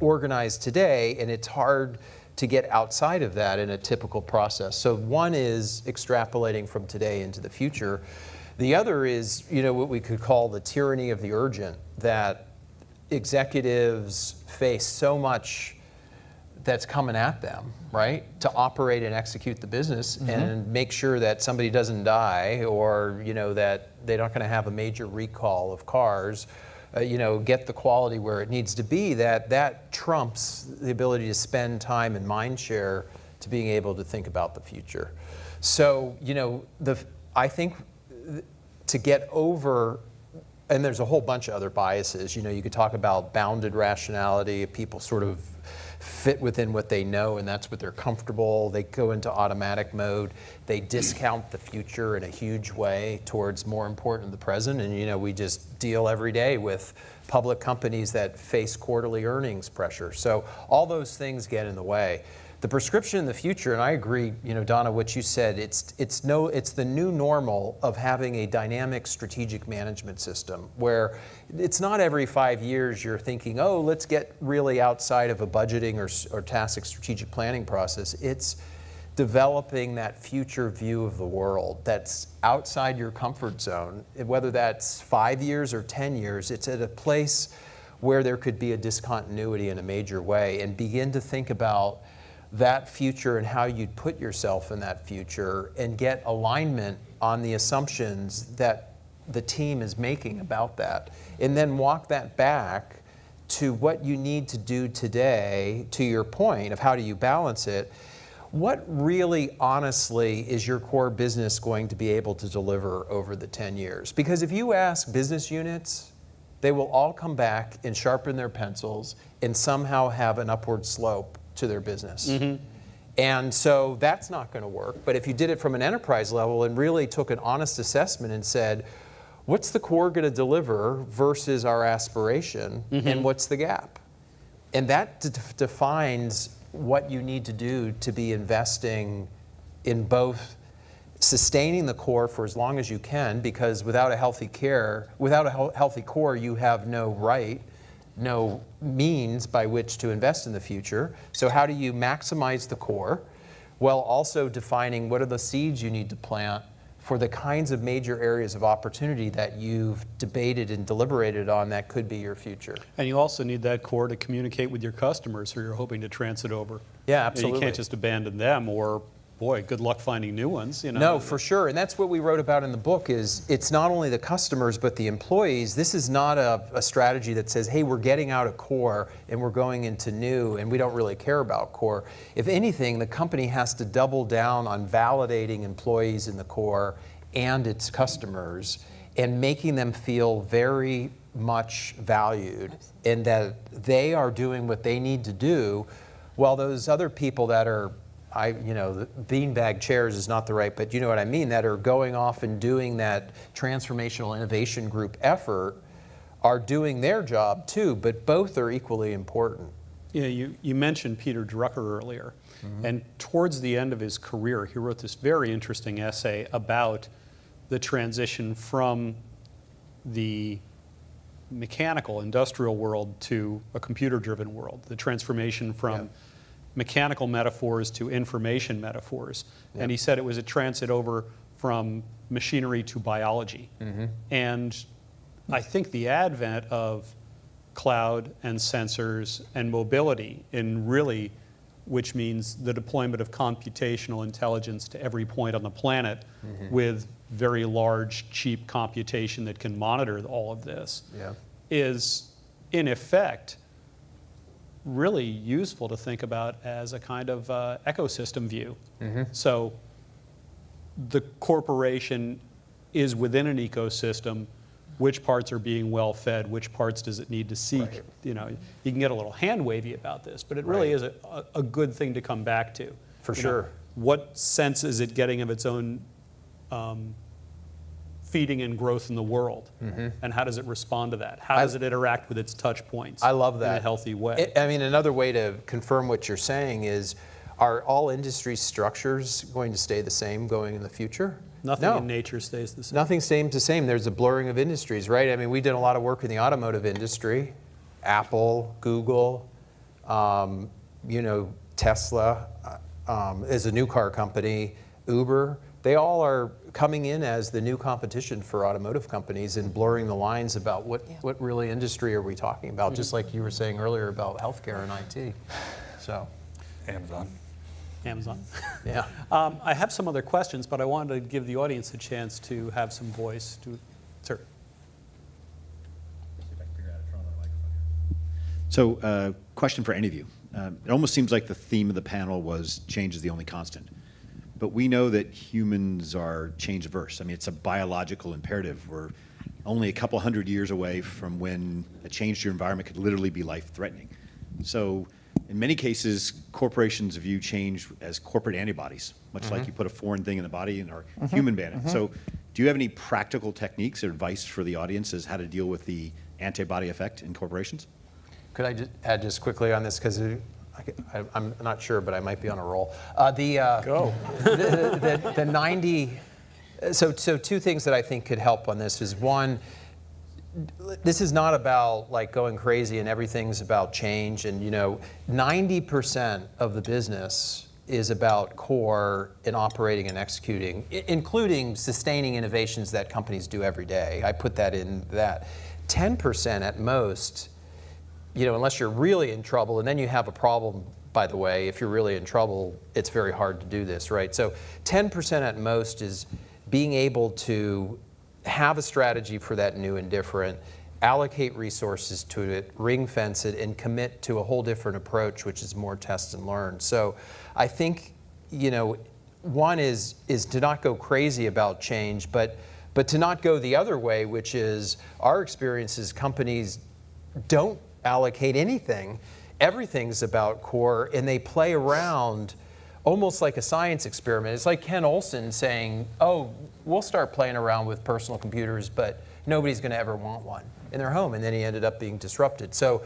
organized today, and it's hard to get outside of that in a typical process. So one is extrapolating from today into the future. The other is, what we could call the tyranny of the urgent, that executives face so much that's coming at them, right? To operate and execute the business and make sure that somebody doesn't die, or that they're not going to have a major recall of cars, get the quality where it needs to be, that trumps the ability to spend time and mind share to being able to think about the future. So, I think to get over, and there's a whole bunch of other biases, you could talk about bounded rationality, people sort of fit within what they know and that's what they're comfortable. They go into automatic mode. They discount the future in a huge way towards more important the present. And we just deal every day with public companies that face quarterly earnings pressure. So all those things get in the way. The prescription in the future, and I agree, Donna, what you said, it's the new normal of having a dynamic strategic management system where it's not every 5 years you're thinking, oh, let's get really outside of a budgeting or tacit strategic planning process. It's developing that future view of the world that's outside your comfort zone, whether that's 5 years or 10 years. It's at a place where there could be a discontinuity in a major way, and begin to think about that future and how you'd put yourself in that future and get alignment on the assumptions that the team is making about that. And then walk that back to what you need to do today, to your point of how do you balance it. What really, honestly, is your core business going to be able to deliver over the 10 years? Because if you ask business units, they will all come back and sharpen their pencils and somehow have an upward slope to their business. And so that's not going to work. But if you did it from an enterprise level and really took an honest assessment and said, what's the core going to deliver versus our aspiration, and what's the gap? And that defines what you need to do to be investing in both sustaining the core for as long as you can, because without a healthy core, you have no means by which to invest in the future. So how do you maximize the core while also defining what are the seeds you need to plant for the kinds of major areas of opportunity that you've debated and deliberated on that could be your future? And you also need that core to communicate with your customers who you're hoping to transit over. Yeah, absolutely. You can't just abandon them, or boy, good luck finding new ones. No, for sure. And that's what we wrote about in the book, is it's not only the customers but the employees. This is not a strategy that says, hey, we're getting out of core and we're going into new and we don't really care about core. If anything, the company has to double down on validating employees in the core and its customers and making them feel very much valued and that they are doing what they need to do, while those other people that are, the beanbag chairs is not the right, but you know what I mean, that are going off and doing that transformational innovation group effort are doing their job too, but both are equally important. Yeah, you mentioned Peter Drucker earlier, and towards the end of his career, he wrote this very interesting essay about the transition from the mechanical, industrial world to a computer-driven world, the transformation from mechanical metaphors to information metaphors. And he said it was a transit over from machinery to biology. And I think the advent of cloud and sensors and mobility which means the deployment of computational intelligence to every point on the planet with very large, cheap computation that can monitor all of this, is in effect really useful to think about as a kind of ecosystem view. So the corporation is within an ecosystem. Which parts are being well fed? Which parts does it need to seek? You can get a little hand wavy about this, but it really is a good thing to come back to. For sure. What sense is it getting of its own feeding and growth in the world? And how does it respond to that? How does it interact with its touch points? I love that. In a healthy way. Another way to confirm what you're saying is, are all industry structures going to stay the same going in the future? Nothing in nature stays the same. Nothing stays the same. There's a blurring of industries, right? I mean, we did a lot of work in the automotive industry. Apple, Google, Tesla is a new car company, Uber. They all are coming in as the new competition for automotive companies and blurring the lines about what really industry are we talking about, just like you were saying earlier about healthcare and IT. So, Amazon. Yeah. I have some other questions, but I wanted to give the audience a chance to have some voice. Sir. So, question for any of you. It almost seems like the theme of the panel was change is the only constant. But we know that humans are change averse. I mean, it's a biological imperative. We're only a couple hundred years away from when a change to your environment could literally be life-threatening. So, in many cases, corporations view change as corporate antibodies, much like you put a foreign thing in the body and are human banded. So do you have any practical techniques or advice for the audience as how to deal with the antibody effect in corporations? Could I just add just quickly on this, because I'm not sure, but I might be on a roll. Go. The 90, so two things that I think could help on this is, one, this is not about like going crazy and everything's about change, and 90% of the business is about core and operating and executing, including sustaining innovations that companies do every day. I put that in that. 10% at most, unless you're really in trouble, and then you have a problem, by the way, if you're really in trouble, it's very hard to do this, right? So 10% at most is being able to have a strategy for that new and different, allocate resources to it, ring fence it, and commit to a whole different approach, which is more test and learn. So I think, one is to not go crazy about change, but to not go the other way, which is our experience is companies don't allocate anything. Everything's about core, and they play around almost like a science experiment. It's like Ken Olsen saying, oh, we'll start playing around with personal computers, but nobody's going to ever want one in their home. And then he ended up being disrupted. So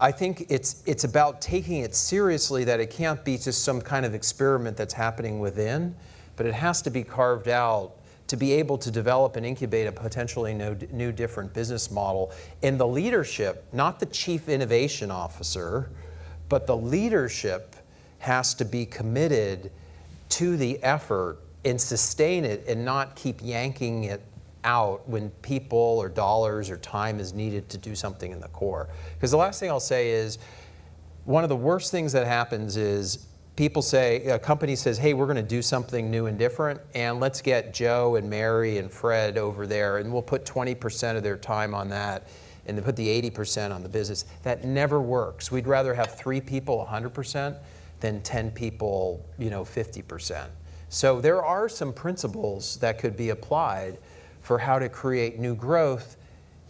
I think it's about taking it seriously, that it can't be just some kind of experiment that's happening within, but it has to be carved out to be able to develop and incubate a potentially new different business model. And the leadership, not the chief innovation officer, but the leadership has to be committed to the effort and sustain it and not keep yanking it out when people or dollars or time is needed to do something in the core. Because the last thing I'll say is, one of the worst things that happens is people say, a company says, hey, we're going to do something new and different, and let's get Joe and Mary and Fred over there, and we'll put 20% of their time on that, and then put the 80% on the business. That never works. We'd rather have 3 people 100% than 10 people, 50%. So there are some principles that could be applied for how to create new growth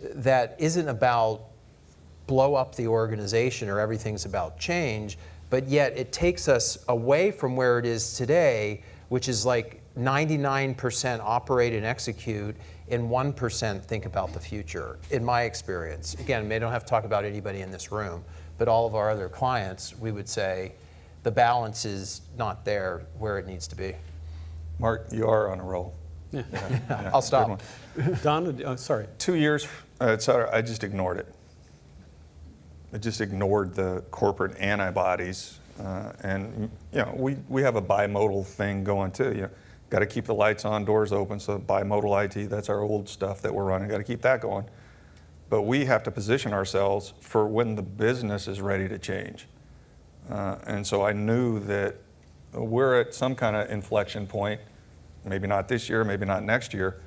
that isn't about blow up the organization or everything's about change, but yet it takes us away from where it is today, which is like 99% operate and execute and 1% think about the future, in my experience. Again, I don't have to talk about anybody in this room, but all of our other clients, we would say the balance is not there where it needs to be. Mark, you are on a roll. Yeah. Yeah, I'll stop. Donna, sorry. 2 years at Sutter, I just ignored it. I just ignored the corporate antibodies, and we have a bimodal thing going too. Got to keep the lights on, doors open. So bimodal IT, that's our old stuff that we're running. Got to keep that going. But we have to position ourselves for when the business is ready to change. And so I knew that we're at some kind of inflection point. Maybe not this year, maybe not next year,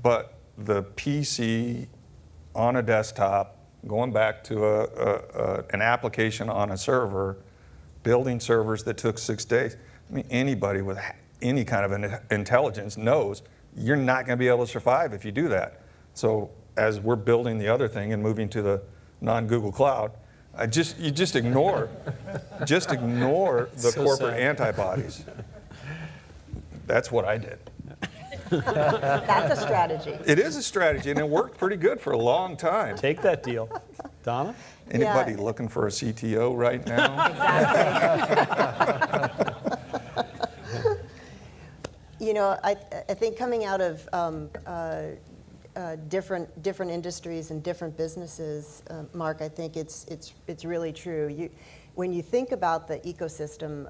but the PC on a desktop, going back to an application on a server, building servers that took 6 days. I mean, anybody with any kind of intelligence knows you're not going to be able to survive if you do that. So as we're building the other thing and moving to the non-Google cloud, you just ignore the So corporate sad. antibodies. That's what I did. That's a strategy. It is a strategy, and it worked pretty good for a long time. Take that deal. Donna? Anybody Yeah. looking for a CTO right now? I think coming out of different industries and different businesses, Mark, I think it's really true. When you think about the ecosystem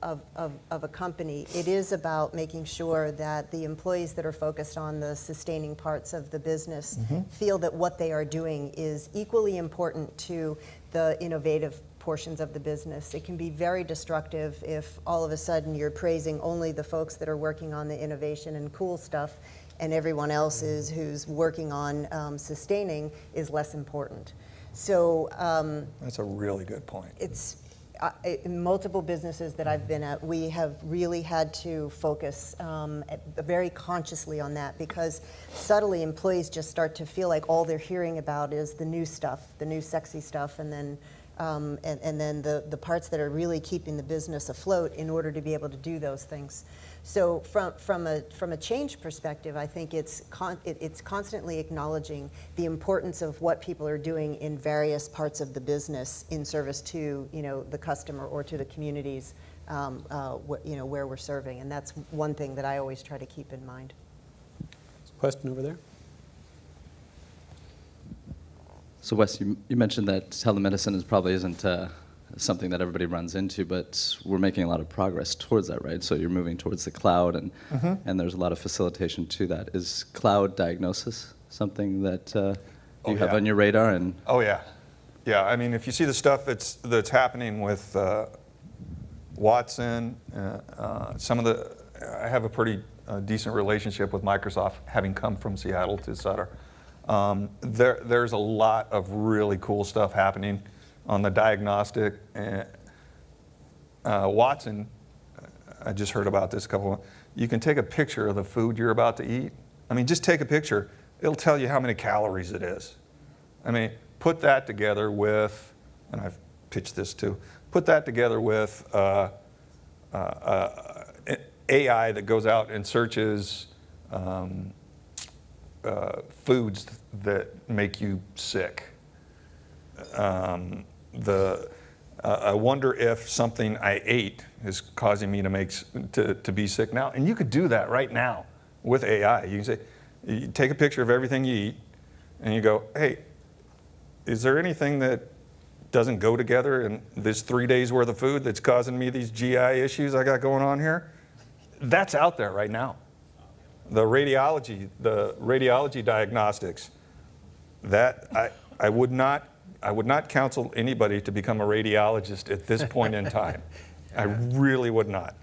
of a company, it is about making sure that the employees that are focused on the sustaining parts of the business feel that what they are doing is equally important to the innovative portions of the business. It can be very destructive if all of a sudden you're praising only the folks that are working on the innovation and cool stuff, and everyone else who's working on sustaining is less important. So That's a really good point. it's in multiple businesses that I've been at, we have really had to focus very consciously on that, because subtly employees just start to feel like all they're hearing about is the new stuff, the new sexy stuff, and then the parts that are really keeping the business afloat in order to be able to do those things. So from a change perspective, I think it's constantly acknowledging the importance of what people are doing in various parts of the business in service to the customer or to the communities where we're serving, and that's one thing that I always try to keep in mind. Question over there. So Wes, you mentioned that telemedicine probably isn't something that everybody runs into, but we're making a lot of progress towards that, right? So you're moving towards the cloud, and there's a lot of facilitation to that. Is cloud diagnosis something that you have on your radar? And Oh yeah, yeah. I mean, if you see the stuff that's happening with Watson, I have a pretty decent relationship with Microsoft, having come from Seattle to Sutter. There's a lot of really cool stuff happening on the diagnostic. Watson, I just heard about this you can take a picture of the food you're about to eat. I mean, just take a picture. It'll tell you how many calories it is. I mean, put that together with, and I've pitched this too, put that together with AI that goes out and searches foods that make you sick. I wonder if something I ate is causing me to be sick now. And you could do that right now with AI. You can say, you take a picture of everything you eat, and you go, hey, is there anything that doesn't go together in this 3 days worth of food that's causing me these GI issues I got going on here? That's out there right now. The radiology diagnostics, that I would not counsel anybody to become a radiologist at this point in time. I really would not,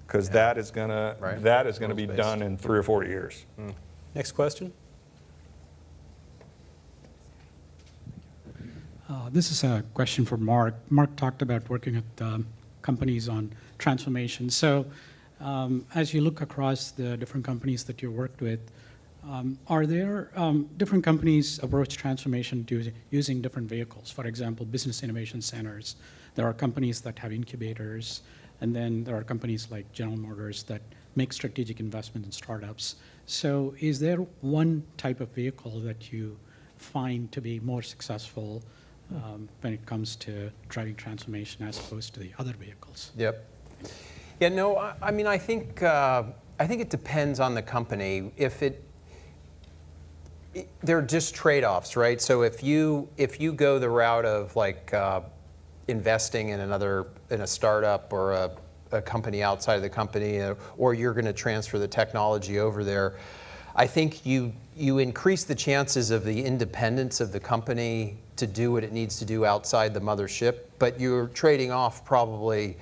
because that is gonna be done in 3 or 4 years. Next question. This is a question for Mark. Mark talked about working with companies on transformation. So as you look across the different companies that you worked with, are there different companies approach transformation using different vehicles? For example, business innovation centers. There are companies that have incubators, and then there are companies like General Motors that make strategic investment in startups. So is there one type of vehicle that you find to be more successful when it comes to driving transformation as opposed to the other vehicles? Yep. Yeah, no, I mean, I think it depends on the company. They're just trade-offs, right? So if you go the route of like investing in a startup or a company outside of the company, or you're going to transfer the technology over there, I think you increase the chances of the independence of the company to do what it needs to do outside the mothership, but you're trading off probably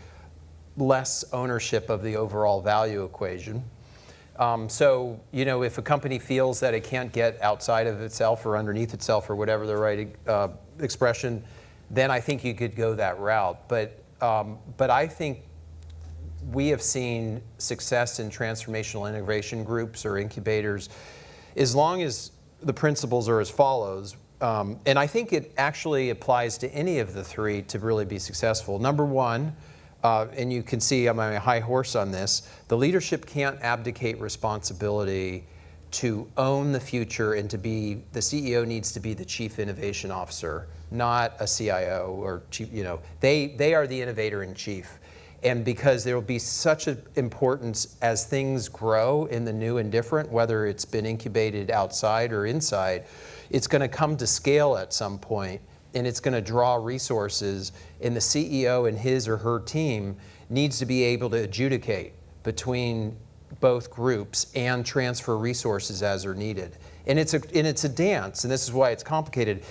less ownership of the overall value equation. So, you know, if a company feels that it can't get outside of itself or underneath itself or whatever the right expression, then I think you could go that route. But I think we have seen success in transformational integration groups or incubators as long as the principles are as follows. And I think it actually applies to any of the three to really be successful. Number one, and you can see I'm on a high horse on this, the leadership can't abdicate responsibility to own the future and to be, the CEO needs to be the chief innovation officer, not a CIO or chief, you know, they are the innovator in chief. And because there will be such an importance as things grow in the new and different, whether it's been incubated outside or inside, it's going to come to scale at some point, and it's going to draw resources, and the CEO and his or her team needs to be able to adjudicate between both groups and transfer resources as are needed. And it's a dance, and this is why it's complicated,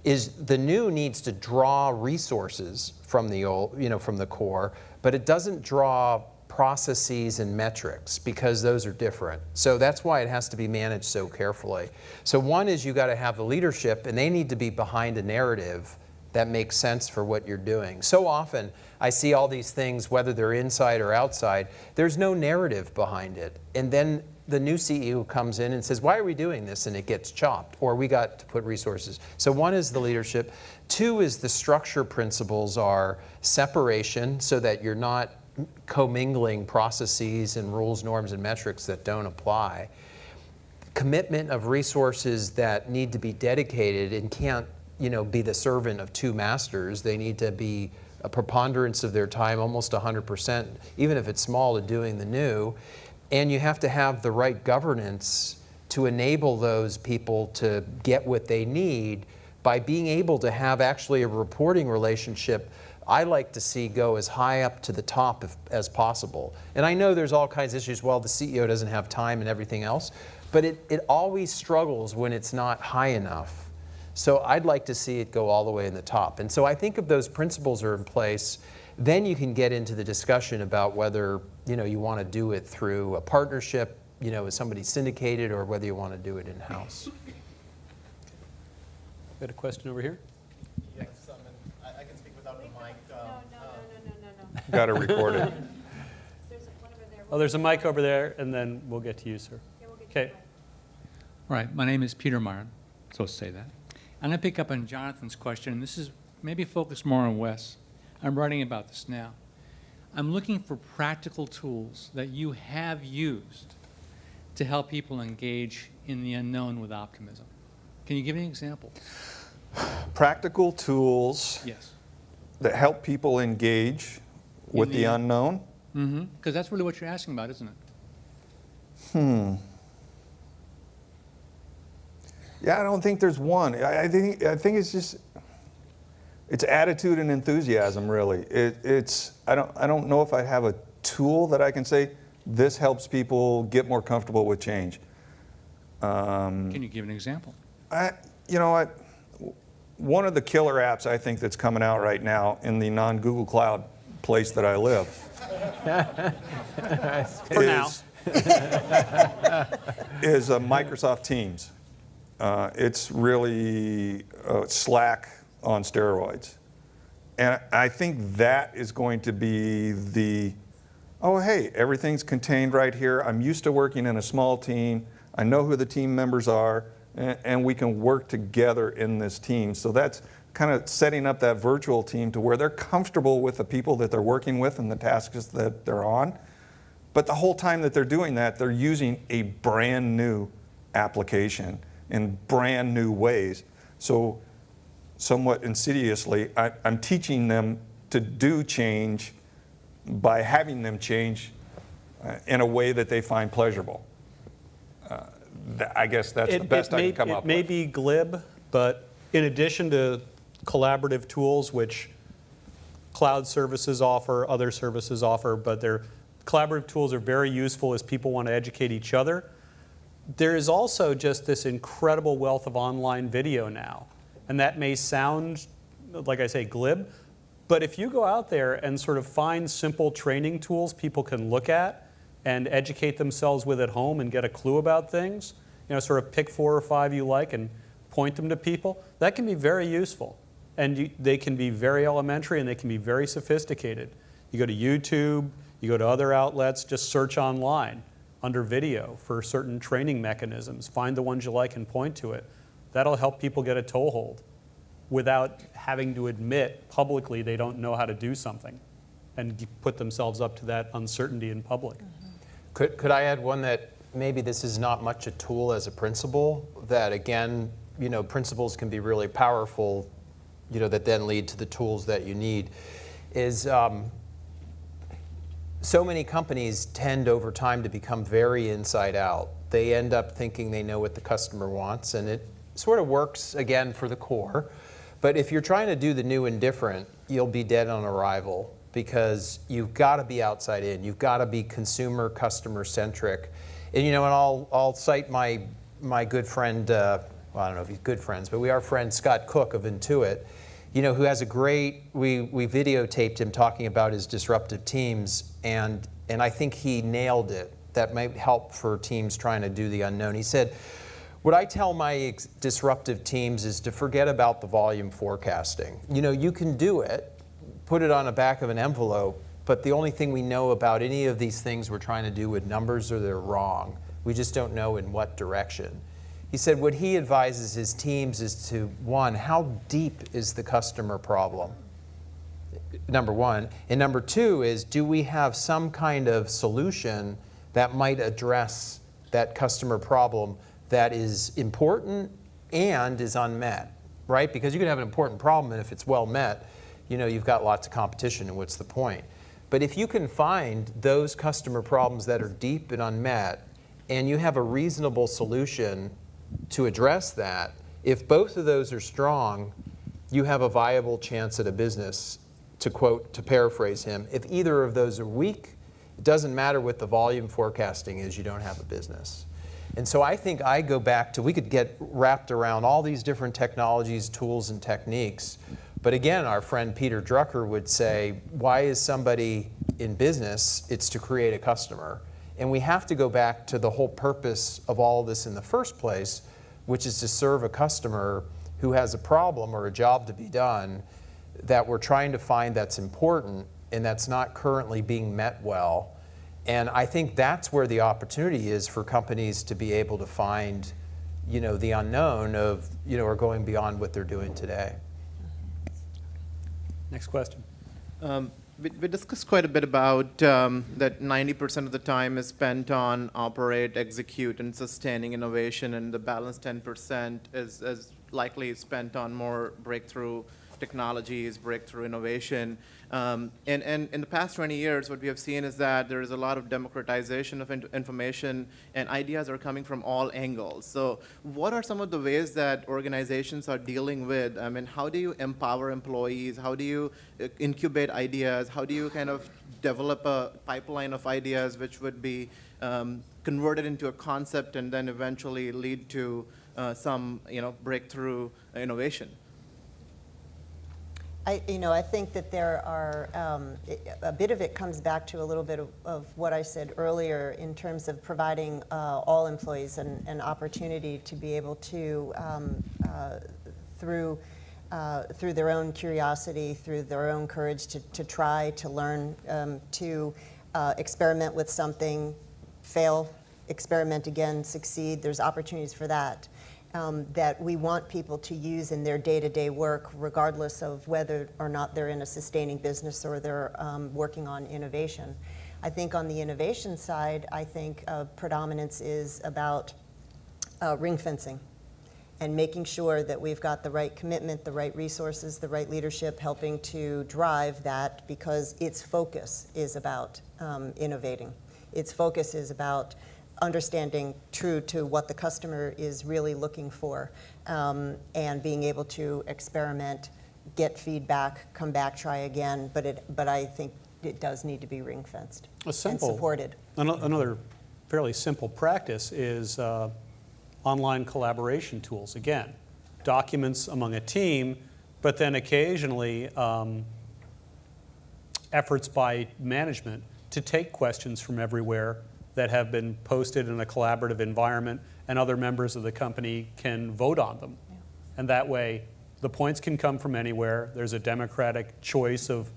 is the new needs to draw resources from the old, you know, from the core, but it doesn't draw processes and metrics because those are different. So that's why it has to be managed so carefully. So one is you got to have the leadership, and they need to be behind a narrative that makes sense for what you're doing. So often I see all these things, whether they're inside or outside, there's no narrative behind it. And then the new CEO comes in and says, why are we doing this? And it gets chopped, or we got to put resources. So one is the leadership. Two is the structure principles are separation so that you're not commingling processes and rules, norms, and metrics that don't apply. Commitment of resources that need to be dedicated and can't, you know, be the servant of two masters. They need to be a preponderance of their time, almost 100%, even if it's small, to doing the new. And you have to have the right governance to enable those people to get what they need by being able to have actually a reporting relationship I like to see go as high up to the top as possible. And I know there's all kinds of issues. Well, the CEO doesn't have time and everything else, but it always struggles when it's not high enough. So I'd like to see it go all the way in the top. And so I think if those principles are in place, then you can get into the discussion about whether, you know, you want to do it through a partnership, you know, with somebody syndicated, or whether you want to do it in-house. Got a question over here? Yes, I can speak without the mic. No. Got to record it. There's one over there. Oh, there's a mic over there, and then we'll get to you, sir. Okay. Right, my name is Peter Martin, so say that. I'm going to pick up on Jonathan's question, and this is maybe focused more on Wes. I'm writing about this now. I'm looking for practical tools that you have used to help people engage in the unknown with optimism. Can you give me an example? Practical tools. Yes. that help people engage with the unknown. Because that's really what you're asking about, isn't it? Yeah, I don't think there's one. I think it's just it's attitude and enthusiasm, really. I don't know if I have a tool that I can say this helps people get more comfortable with change. Can you give an example? You know what? One of the killer apps I think that's coming out right now in the non-Google Cloud place that I live For now. is Microsoft Teams. It's really Slack on steroids. And I think that is going to be oh, hey, everything's contained right here. I'm used to working in a small team. I know who the team members are, and we can work together in this team. So that's kind of setting up that virtual team to where they're comfortable with the people that they're working with and the tasks that they're on. But the whole time that they're doing that, they're using a brand new application in brand new ways. So somewhat insidiously, I'm teaching them to do change by having them change in a way that they find pleasurable. I guess that's the best I can come up with. It may be glib, but in addition to collaborative tools, which cloud services offer, other services offer, but their collaborative tools are very useful as people want to educate each other. There is also just this incredible wealth of online video now. And that may sound, like I say, glib, but if you go out there and sort of find simple training tools people can look at and educate themselves with at home and get a clue about things, sort of pick 4 or 5 you like and point them to people, that can be very useful. And they can be very elementary and they can be very sophisticated. You go to YouTube, you go to other outlets, just search online under video for certain training mechanisms. Find the ones you like and point to it. That'll help people get a toehold without having to admit publicly they don't know how to do something and put themselves up to that uncertainty in public. Could I add one that maybe this is not much a tool as a principle, that again, principles can be really powerful, that then lead to the tools that you need, is so many companies tend over time to become very inside out. They end up thinking they know what the customer wants, and it sort of works, again, for the core. But if you're trying to do the new and different, you'll be dead on arrival, because you've got to be outside in. You've got to be consumer, customer-centric. And, I'll cite my good friend, well, I don't know if he's good friends, but our friend Scott Cook of Intuit, who has a great, we videotaped him talking about his disruptive teams, and I think he nailed it. That might help for teams trying to do the unknown. He said, what I tell my disruptive teams is to forget about the volume forecasting. You can do it, put it on the back of an envelope, but the only thing we know about any of these things we're trying to do with numbers are they're wrong. We just don't know in what direction. He said what he advises his teams is to, one, how deep is the customer problem? Number one. And number two is, do we have some kind of solution that might address that customer problem that is important and is unmet, right? Because you can have an important problem, and if it's well met, you've got lots of competition, and what's the point? But if you can find those customer problems that are deep and unmet, and you have a reasonable solution to address that, if both of those are strong, you have a viable chance at a business, to paraphrase him. If either of those are weak, it doesn't matter what the volume forecasting is, you don't have a business. And so I think I go back to, we could get wrapped around all these different technologies, tools, and techniques. But again, our friend Peter Drucker would say, why is somebody in business? It's to create a customer. And we have to go back to the whole purpose of all of this in the first place, which is to serve a customer who has a problem or a job to be done that we're trying to find that's important and that's not currently being met well. And I think that's where the opportunity is for companies to be able to find, the unknown of, or going beyond what they're doing today. Next question. We discussed quite a bit about that 90% of the time is spent on operate, execute, and sustaining innovation, and the balance 10% is likely spent on more breakthrough technologies, breakthrough innovation. And in the past 20 years, what we have seen is that there is a lot of democratization of information, and ideas are coming from all angles. So what are some of the ways that organizations are dealing with? I mean, how do you empower employees? How do you incubate ideas? How do you kind of develop a pipeline of ideas which would be converted into a concept and then eventually lead to some breakthrough innovation? I think that there are, a bit of it comes back to a little bit of what I said earlier in terms of providing all employees an opportunity to be able to, through their own curiosity, through their own courage to try, to learn, to experiment with something, fail, experiment again, succeed. There's opportunities for that. That we want people to use in their day-to-day work, regardless of whether or not they're in a sustaining business or they're working on innovation. I think on the innovation side, I think predominance is about ring fencing and making sure that we've got the right commitment, the right resources, the right leadership helping to drive that, because its focus is about innovating. Its focus is about understanding true to what the customer is really looking for, and being able to experiment, get feedback, come back, try again. But I think it does need to be ring fenced and supported. Another fairly simple practice is online collaboration tools. Again, documents among a team, but then occasionally efforts by management to take questions from everywhere that have been posted in a collaborative environment, and other members of the company can vote on them. Yeah. And that way, the points can come from anywhere. There's a democratic choice of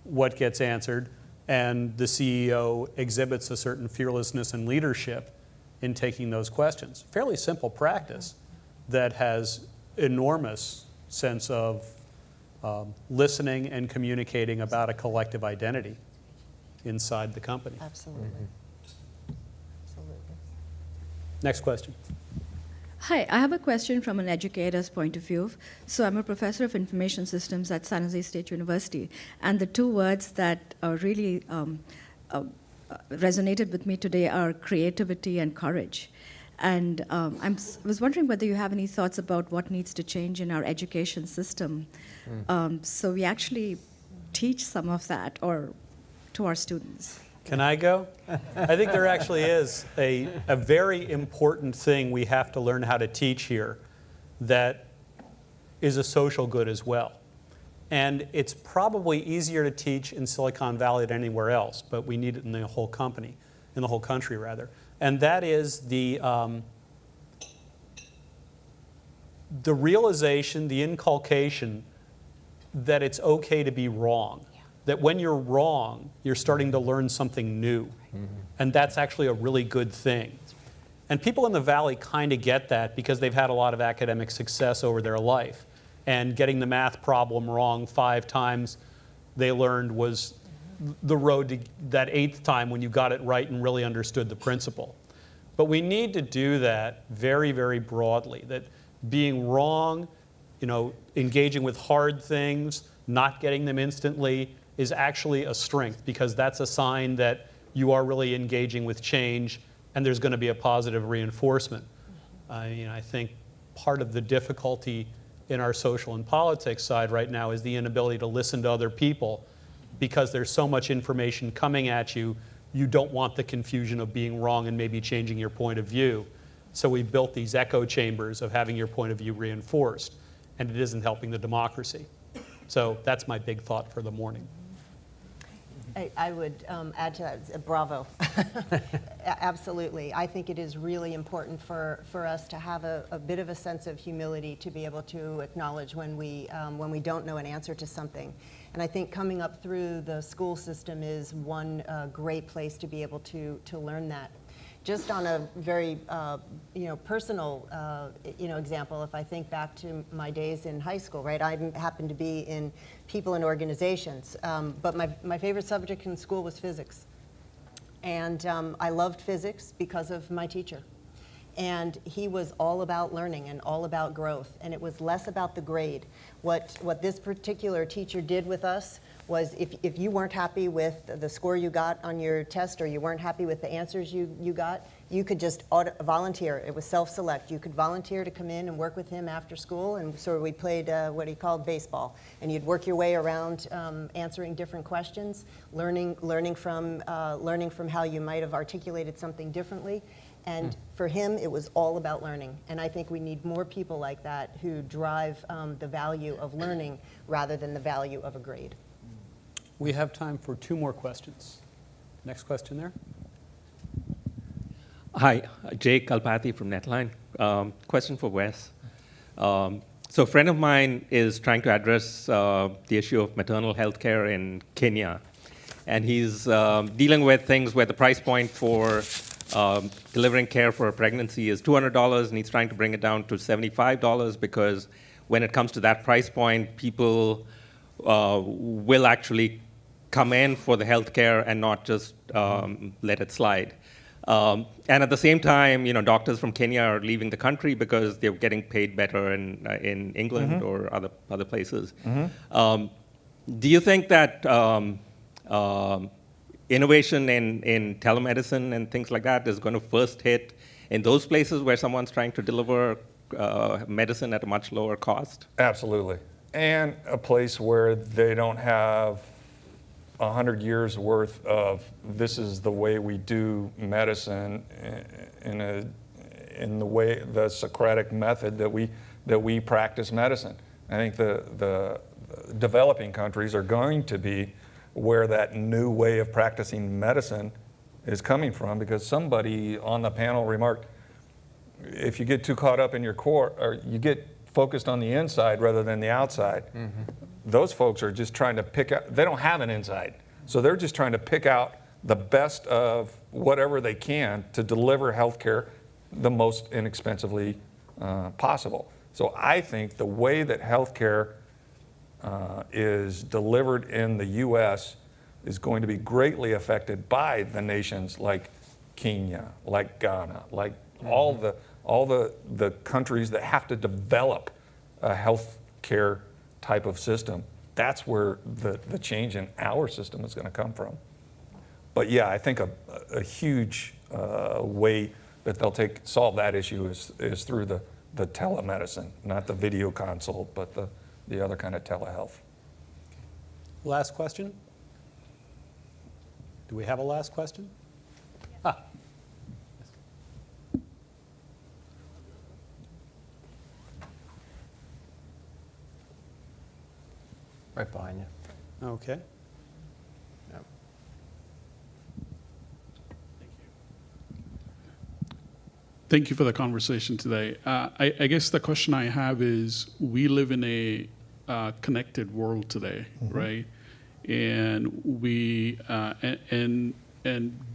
what gets answered, and the CEO exhibits a certain fearlessness and leadership in taking those questions. Fairly simple practice that has enormous sense of listening and communicating about a collective identity inside the company. Absolutely. Next question. Hi, I have a question from an educator's point of view. So I'm a professor of information systems at San Jose State University, and the two words that really resonated with me today are creativity and courage. And I was wondering whether you have any thoughts about what needs to change in our education system, so we actually teach some of that to our students. Can I go? I think there actually is a very important thing we have to learn how to teach here that is a social good as well. And it's probably easier to teach in Silicon Valley than anywhere else, but we need it in the whole country rather. And that is the realization, the inculcation that it's okay to be wrong. That when you're wrong, you're starting to learn something new. Mm-hmm. And that's actually a really good thing. And people in the Valley kind of get that because they've had a lot of academic success over their life. And getting the math problem wrong 5 times, they learned, was the road to that 8th time when you got it right and really understood the principle. But we need to do that very, very broadly. That being wrong, engaging with hard things, not getting them instantly, is actually a strength, because that's a sign that you are really engaging with change and there's going to be a positive reinforcement. I think part of the difficulty in our social and politics side right now is the inability to listen to other people, because there's so much information coming at you, you don't want the confusion of being wrong and maybe changing your point of view. So we built these echo chambers of having your point of view reinforced, and it isn't helping the democracy. So that's my big thought for the morning. I would add to that, bravo. Absolutely. I think it is really important for us to have a bit of a sense of humility to be able to acknowledge when we don't know an answer to something. And I think coming up through the school system is one great place to be able to learn that. Just on a very personal example, if I think back to my days in high school, right? I happened to be in people and organizations, but my favorite subject in school was physics. And I loved physics because of my teacher. And he was all about learning and all about growth, and it was less about the grade. What this particular teacher did with us was if you weren't happy with the score you got on your test, or you weren't happy with the answers you got, you could just volunteer. It was self-select. You could volunteer to come in and work with him after school, and so we played what he called baseball. And you'd work your way around answering different questions, learning from how you might have articulated something differently. And for him, it was all about learning. And I think we need more people like that who drive the value of learning rather than the value of a grade. We have time for 2 more questions. Next question there. Hi, Jake Kalpathy from Netline. Question for Wes. So a friend of mine is trying to address the issue of maternal health care in Kenya. And he's dealing with things where the price point for delivering care for a pregnancy is $200, and he's trying to bring it down to $75 because when it comes to that price point, people will actually come in for the health care and not just let it slide. And at the same time, doctors from Kenya are leaving the country because they're getting paid better in England or other places. Do you think that innovation in telemedicine and things like that is going to first hit in those places where someone's trying to deliver medicine at a much lower cost? Absolutely. And a place where they don't have 100 years worth of this is the way we do medicine in the way, the Socratic method that we practice medicine. I think the developing countries are going to be where that new way of practicing medicine is coming from, because somebody on the panel remarked, if you get too caught up in your core, or you get focused on the inside rather than the outside, those folks are just trying to pick out, they don't have an inside. So they're just trying to pick out the best of whatever they can to deliver healthcare the most inexpensively possible. So I think the way that healthcare is delivered in the US is going to be greatly affected by the nations like Kenya, like Ghana, like all the countries that have to develop a healthcare type of system. That's where the change in our system is going to come from. But yeah, I think a huge way that they'll solve that issue is through the telemedicine, not the video consult, but the other kind of telehealth. Last question? Do we have a last question? Ah. Right behind you. Okay. Yep. Thank you for the conversation today. I guess the question I have is, we live in a connected world today, right? And we and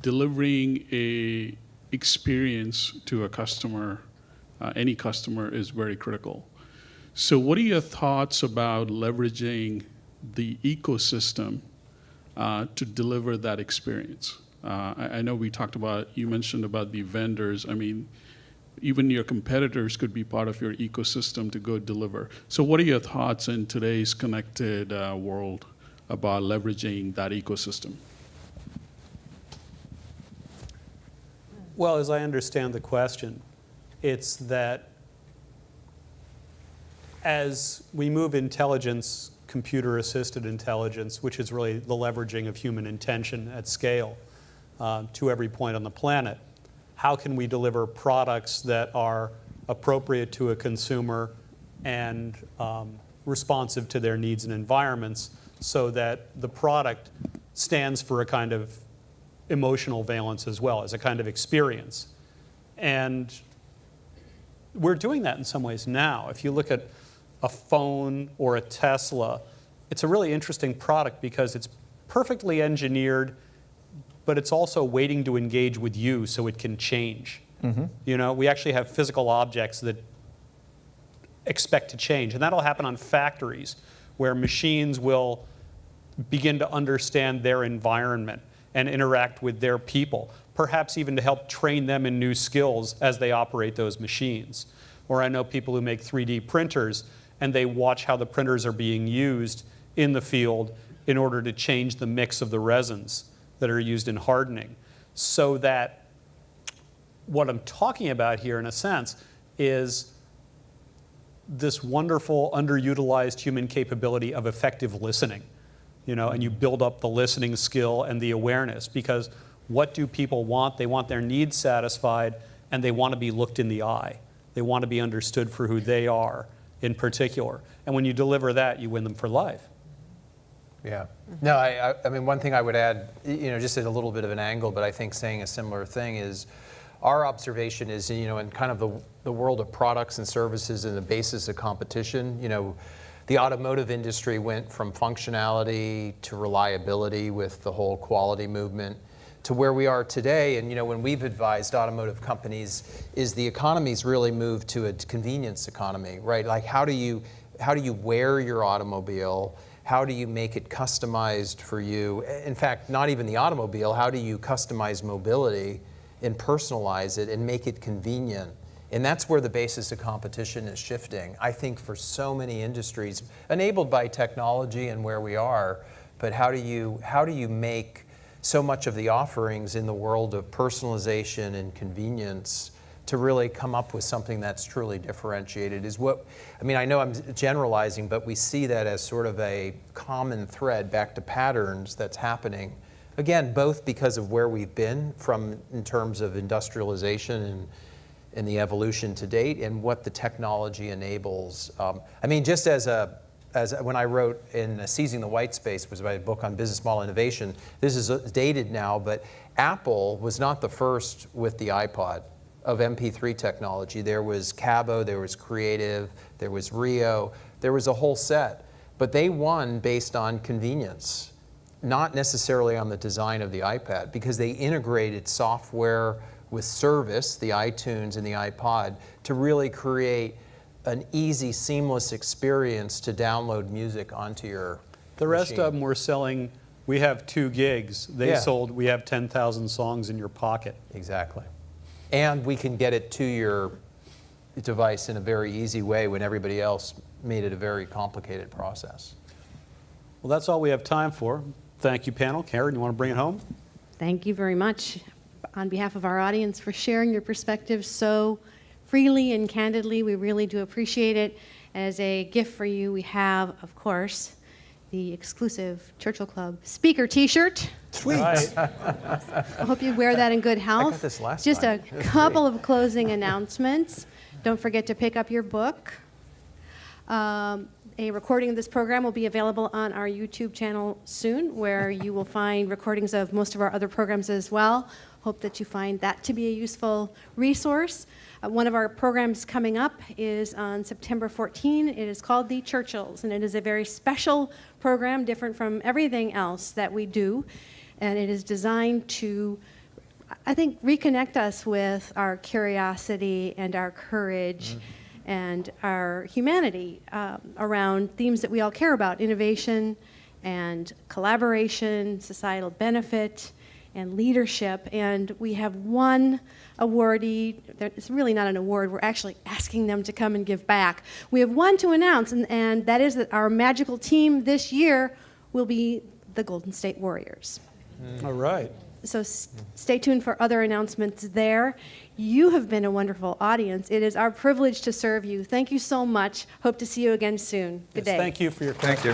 delivering a experience to a customer, any customer, is very critical. So what are your thoughts about leveraging the ecosystem to deliver that experience? I know you mentioned about the vendors. I mean, even your competitors could be part of your ecosystem to go deliver. So what are your thoughts in today's connected world about leveraging that ecosystem? Well, as I understand the question, it's that as we move intelligence, computer-assisted intelligence, which is really the leveraging of human intention at scale to every point on the planet, how can we deliver products that are appropriate to a consumer and responsive to their needs and environments, so that the product stands for a kind of emotional valence as well, as a kind of experience. And we're doing that in some ways now. If you look at a phone or a Tesla, it's a really interesting product because it's perfectly engineered, but it's also waiting to engage with you so it can change. You know, we actually have physical objects that expect to change, and that'll happen on factories where machines will begin to understand their environment and interact with their people. perhaps even to help train them in new skills as they operate those machines. Or I know people who make 3D printers, and they watch how the printers are being used in the field in order to change the mix of the resins that are used in hardening. So that what I'm talking about here, in a sense, is this wonderful underutilized human capability of effective listening. And you build up the listening skill and the awareness, because what do people want? They want their needs satisfied, and they want to be looked in the eye. They want to be understood for who they are in particular. And when you deliver that, you win them for life. Yeah. No, I mean, one thing I would add, just at a little bit of an angle, but I think saying a similar thing is, our observation is, in kind of the world of products and services and the basis of competition, the automotive industry went from functionality to reliability with the whole quality movement to where we are today. And when we've advised automotive companies, is the economy's really moved to a convenience economy, right? Like how do you wear your automobile? How do you make it customized for you? In fact, not even the automobile, how do you customize mobility and personalize it and make it convenient? And that's where the basis of competition is shifting, I think, for so many industries, enabled by technology and where we are. But how do you make so much of the offerings in the world of personalization and convenience to really come up with something that's truly differentiated? I know I'm generalizing, but we see that as sort of a common thread back to patterns that's happening. Again, both because of where we've been in terms of industrialization and the evolution to date, and what the technology enables. Just as when I wrote in Seizing the White Space, was my book on business model innovation. This is dated now, but Apple was not the first with the iPod of MP3 technology. There was Cabo, there was Creative, there was Rio, there was a whole set. But they won based on convenience, not necessarily on the design of the iPad, because they integrated software with service, the iTunes and the iPod, to really create an easy, seamless experience to download music onto your The rest machine. of them were selling, we have 2 gigs. They Yeah. sold, we have 10,000 songs in your pocket. Exactly. And we can get it to your device in a very easy way when everybody else made it a very complicated process. Well, that's all we have time for. Thank you, panel. Karen, you want to bring it home? Thank you very much on behalf of our audience for sharing your perspectives so freely and candidly. We really do appreciate it. As a gift for you, we have, of course, the exclusive Churchill Club speaker T-shirt. Sweet. I hope you wear that in good health. I got this last Just time. a couple of closing announcements. Don't forget to pick up your book. A recording of this program will be available on our YouTube channel soon, where you will find recordings of most of our other programs as well. Hope that you find that to be a useful resource. One of our programs coming up is on September 14. It is called The Churchills, and it is a very special program, different from everything else that we do. And it is designed to, I think, reconnect us with our curiosity and our courage and our humanity around themes that we all care about: innovation and collaboration, societal benefit, and leadership. And we have one awardee. It's really not an award. We're actually asking them to come and give back. We have one to announce, and that is that our magical team this year will be the Golden State Warriors. All right. So stay tuned for other announcements there. You have been a wonderful audience. It is our privilege to serve you. Thank you so much. Hope to see you again soon. Good day. Thank you for your Thank you.